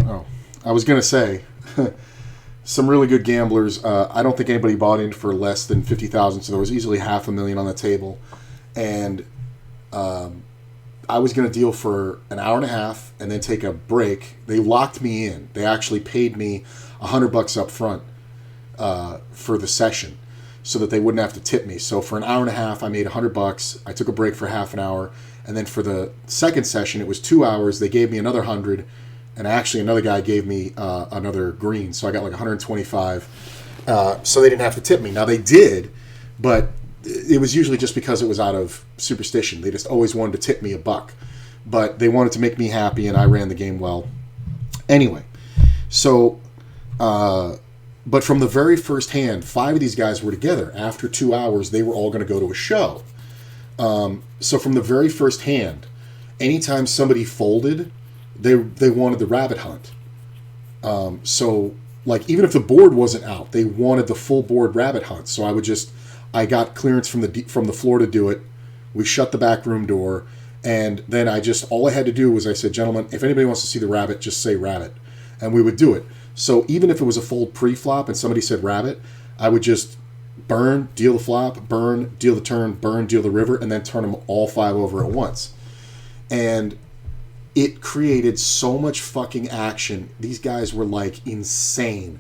Oh, I was gonna say, some really good gamblers. I don't think anybody bought in for less than 50,000, so there was easily $500,000 on the table, and I was going to deal for an hour and a half and then take a break. They locked me in. They actually paid me $100 up front for the session, so that they wouldn't have to tip me. So for an hour and a half, I made $100. I took a break for half an hour, and then for the second session, it was 2 hours. They gave me another 100, and actually another guy gave me another green, so I got like 125. So they didn't have to tip me. Now they did, but it was usually just because it was out of superstition. They just always wanted to tip me $1, but they wanted to make me happy, and I ran the game well. Anyway, so. But from the very first hand, 5 of these guys were together. After 2 hours, they were all going to go to a show. So from the very first hand, anytime somebody folded, they wanted the rabbit hunt. So like, even if the board wasn't out, they wanted the full board rabbit hunt. So I got clearance from the floor to do it. We shut the back room door, and then all I had to do was I said, gentlemen, if anybody wants to see the rabbit, just say rabbit, and we would do it. So even if it was a fold pre-flop and somebody said rabbit, I would just burn, deal the flop, burn, deal the turn, burn, deal the river, and then turn them all 5 over at once. And it created so much fucking action. These guys were like insane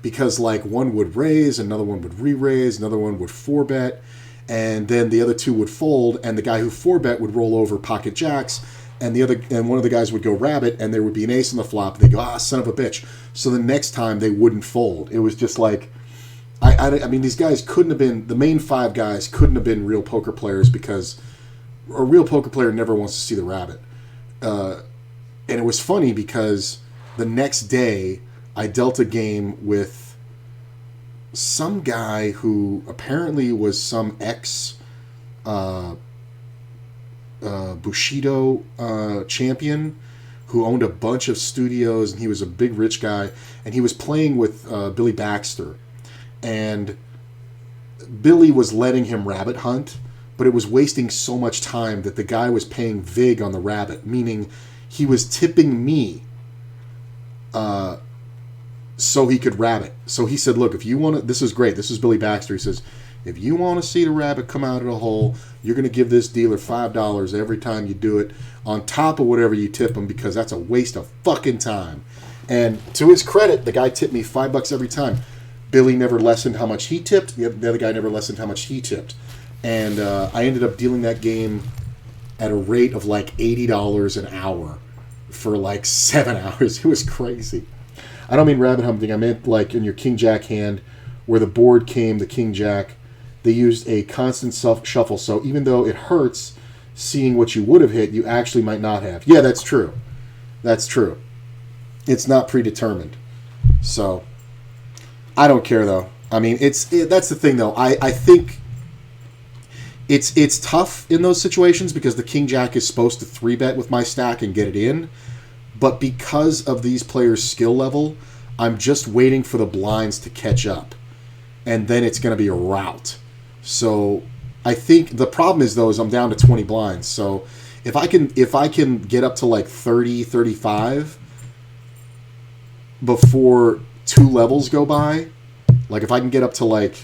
because like one would raise, another one would re-raise, another one would 4-bet, and then the other two would fold, and the guy who 4-bet would roll over pocket jacks, and one of the guys would go rabbit, and there would be an ace on the flop, and they go, son of a bitch. So the next time they wouldn't fold. It was just like, I mean, these guys couldn't have been, the main 5 guys couldn't have been real poker players, because a real poker player never wants to see the rabbit. And it was funny because the next day I dealt a game with some guy who apparently was some Bushido champion who owned a bunch of studios, and he was a big rich guy, and he was playing with Billy Baxter, and Billy was letting him rabbit hunt, but it was wasting so much time that the guy was paying vig on the rabbit, meaning he was tipping me so he could rabbit. So he said, look, if you want to, this is great, this is Billy Baxter, he says, if you want to see the rabbit come out of the hole, you're going to give this dealer $5 every time you do it, on top of whatever you tip him, because that's a waste of fucking time. And to his credit, the guy tipped me $5 every time. Billy never lessened how much he tipped. The other guy never lessened how much he tipped. And I ended up dealing that game at a rate of like $80 an hour for like 7 hours. It was crazy. I don't mean rabbit hunting. I meant like in your king jack hand where the board came, the king jack, they used a constant shuffle. So even though it hurts seeing what you would have hit, you actually might not have. Yeah, that's true. That's true. It's not predetermined. So I don't care though. I mean, that's the thing though. I think it's tough in those situations because the king jack is supposed to 3-bet with my stack and get it in. But because of these players' skill level, I'm just waiting for the blinds to catch up. And then it's going to be a rout. So I think the problem is, though, is I'm down to 20 blinds. So if I can get up to like 30, 35 before 2 levels go by, like if I can get up to like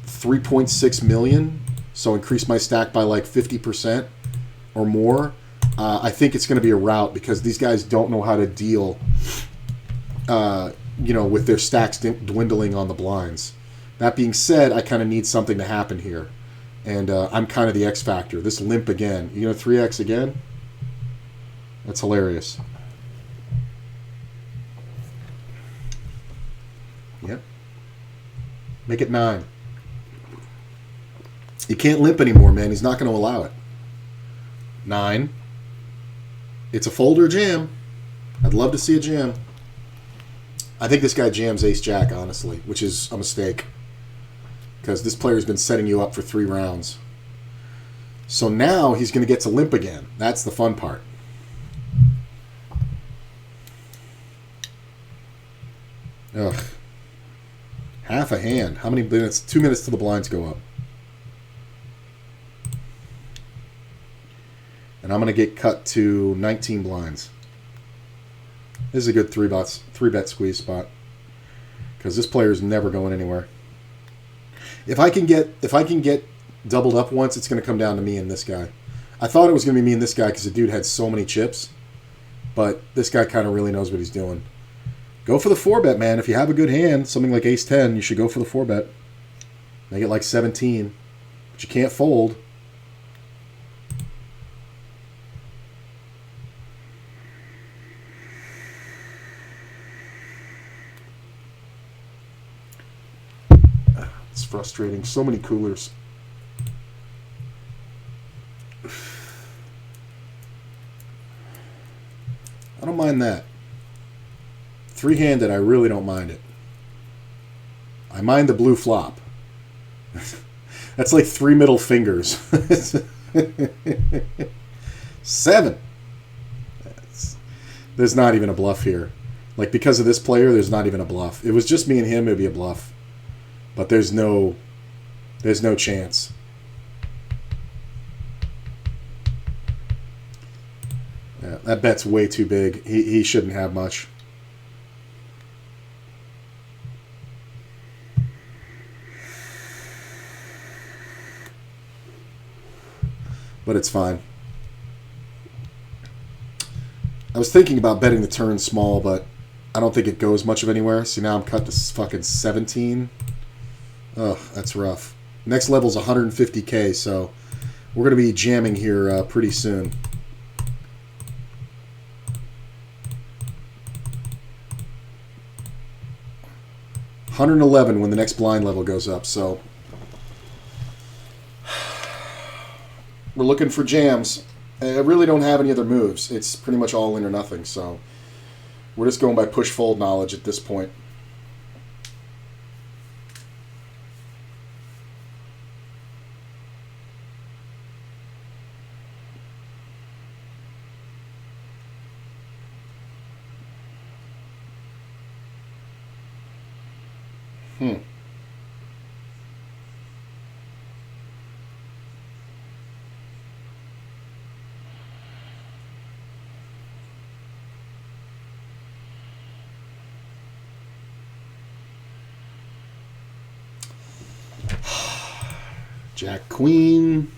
3.6 million, so increase my stack by like 50% or more, I think it's going to be a rout because these guys don't know how to deal, with their stacks dwindling on the blinds. That being said, I kind of need something to happen here. And I'm kind of the X factor. This limp again. You know, 3X again? That's hilarious. Yep. Make it 9. You can't limp anymore, man. He's not going to allow it. 9. It's a fold or a jam. I'd love to see a jam. I think this guy jams ace-jack, honestly, which is a mistake. Because this player's been setting you up for 3 rounds. So now he's going to get to limp again. That's the fun part. Ugh. Half a hand. How many minutes? 2 minutes till the blinds go up. And I'm going to get cut to 19 blinds. This is a good 3-bet squeeze spot. Because this player is never going anywhere. If I can get doubled up once, it's going to come down to me and this guy. I thought it was going to be me and this guy because the dude had so many chips. But this guy kind of really knows what he's doing. Go for the 4-bet, man. If you have a good hand, something like ace-10, you should go for the 4-bet. Make it like 17. But you can't fold. It's frustrating. So many coolers. I don't mind that. 3-handed, I really don't mind it. I mind the blue flop. That's like 3 middle fingers. 7. There's not even a bluff here. Like, because of this player, there's not even a bluff. If it was just me and him, it'd be a bluff. But there's no chance. Yeah, that bet's way too big. He shouldn't have much. But it's fine. I was thinking about betting the turn small, but I don't think it goes much of anywhere. See, now I'm cut to fucking 17. Ugh, that's rough. Next level's 150k, so we're going to be jamming here pretty soon. $111 when the next blind level goes up, so we're looking for jams. I really don't have any other moves. It's pretty much all in or nothing, so we're just going by push-fold knowledge at this point. Jack Queen.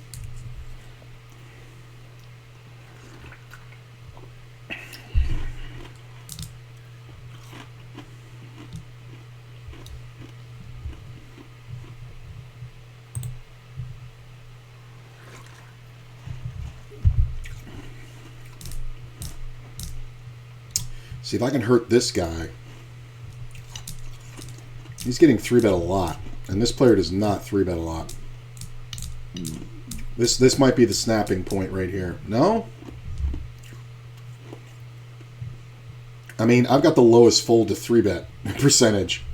See if I can hurt this guy. He's getting 3-bet a lot, and this player does not 3-bet a lot. This might be the snapping point right here. No? I mean, I've got the lowest fold to 3-bet percentage.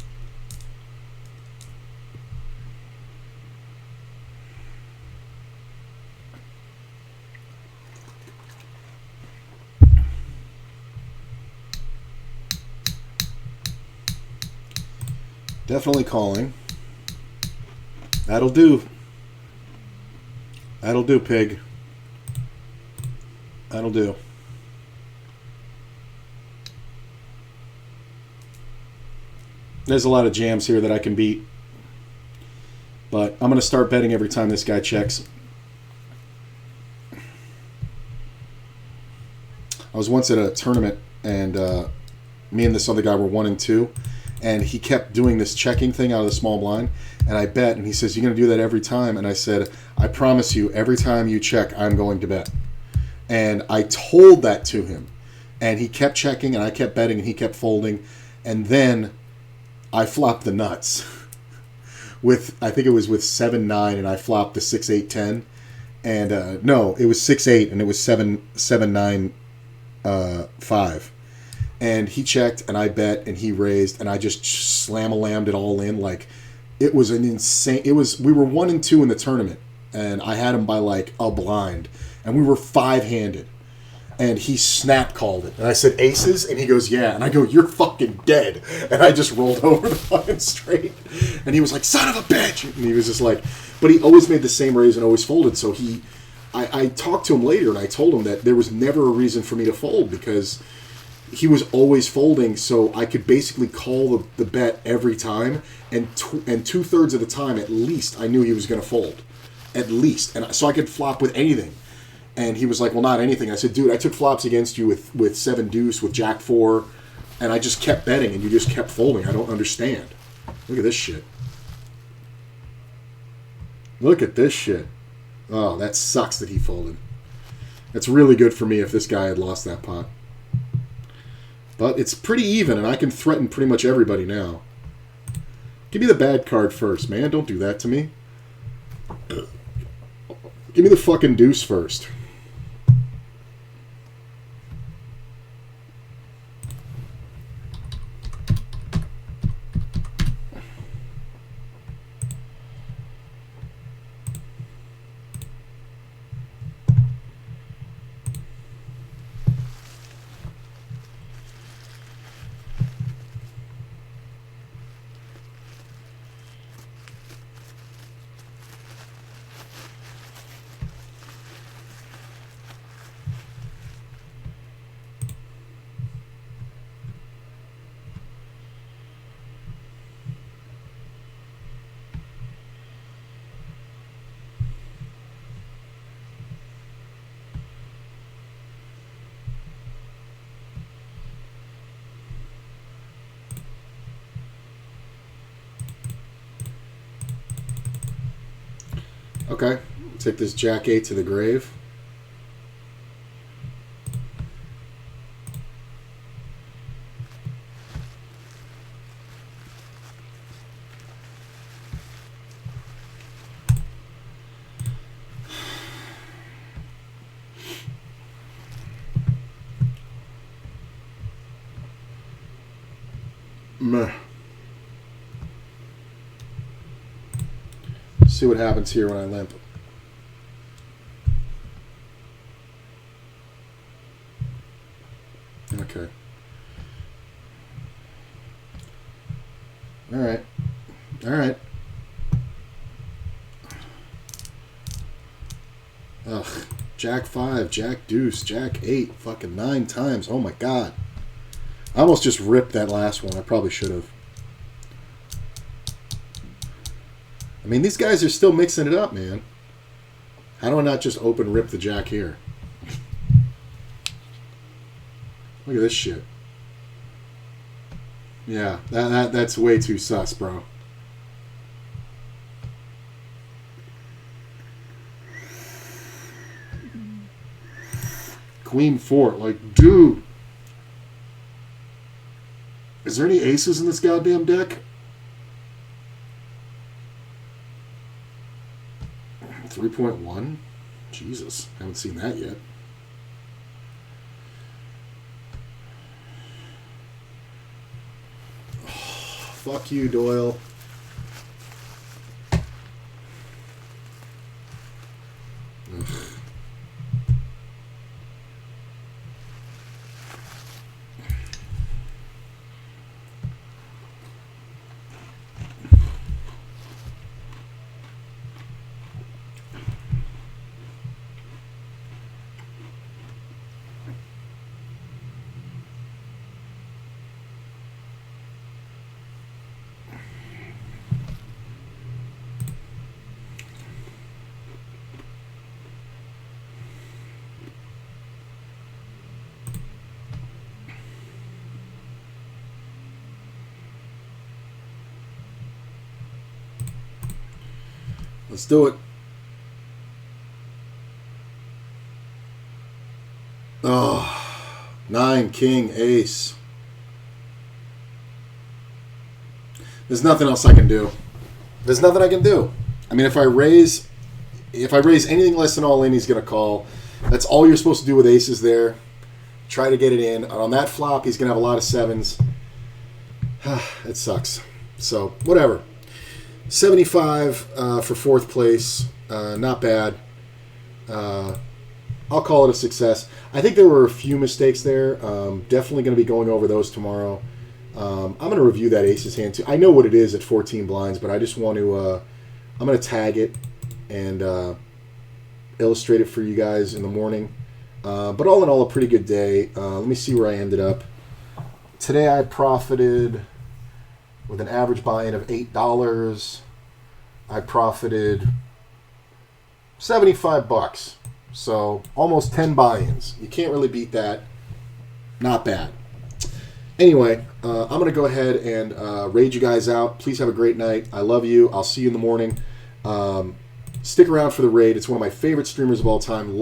Definitely calling. That'll do. That'll do, pig. That'll do. There's a lot of jams here that I can beat. But I'm going to start betting every time this guy checks. I was once at a tournament, and me and this other guy were 1 and 2. And he kept doing this checking thing out of the small blind. And I bet, and he says, "You're going to do that every time?" And I said, "I promise you, every time you check, I'm going to bet." And I told that to him. And he kept checking, and I kept betting, and he kept folding. And then I flopped the nuts. I think it was with 7-9, and I flopped the 6-8-10. And no, it was 6-8, and it was 7-9-5. And he checked, and I bet, and he raised, and I just slam-a-lammed it all in. Like, it was an insane... We were 1 and 2 in the tournament, and I had him by, like, a blind. And we were 5-handed. And he snap called it. And I said, "Aces?" And he goes, "Yeah." And I go, "You're fucking dead." And I just rolled over the fucking straight. And he was like, "Son of a bitch!" And he was just like... But he always made the same raise and always folded, so he... I talked to him later, and I told him that there was never a reason for me to fold, because... he was always folding, so I could basically call the bet every time, and 2/3 of the time, at least, I knew he was going to fold. At least. And so I could flop with anything. And he was like, "Well, not anything." I said, "Dude, I took flops against you with 7 deuce, with Jack 4, and I just kept betting, and you just kept folding. I don't understand." Look at this shit. Look at this shit. Oh, that sucks that he folded. That's really good for me if this guy had lost that pot. But it's pretty even, and I can threaten pretty much everybody now. Give me the bad card first, man. Don't do that to me. Give me the fucking deuce first. Okay. Take this Jack 8 to the grave. Meh. See what happens here when I limp. Okay. All right. All right. Ugh. Jack 5, Jack Deuce, Jack 8, fucking 9 times. Oh my god. I almost just ripped that last one. I probably should have. I mean, these guys are still mixing it up, man. How do I not just open rip the Jack here? Look at this shit. Yeah, that's way too sus, bro. Queen 4, like, dude. Is there any aces in this goddamn deck? 3.1? Jesus, haven't seen that yet. Oh, fuck you, Doyle. Ugh. Let's do it. Oh, 9, king, ace. There's nothing else I can do. There's nothing I can do. I mean, if I raise anything less than all in, he's going to call. That's all you're supposed to do with aces there. Try to get it in. And on that flop, he's going to have a lot of 7s. It sucks. So, whatever. 75 for 4th place. Not bad. I'll call it a success. I think there were a few mistakes there. Definitely going to be going over those tomorrow. I'm going to review that aces hand too. I know what it is at 14 blinds, but I just want to... I'm going to tag it and illustrate it for you guys in the morning. But all in all, a pretty good day. Let me see where I ended up. Today I profited with an average buy-in of $8. I profited $75. So almost 10 buy-ins. You can't really beat that. Not bad. Anyway, I'm going to go ahead and raid you guys out. Please have a great night. I love you. I'll see you in the morning. Stick around for the raid. It's one of my favorite streamers of all time.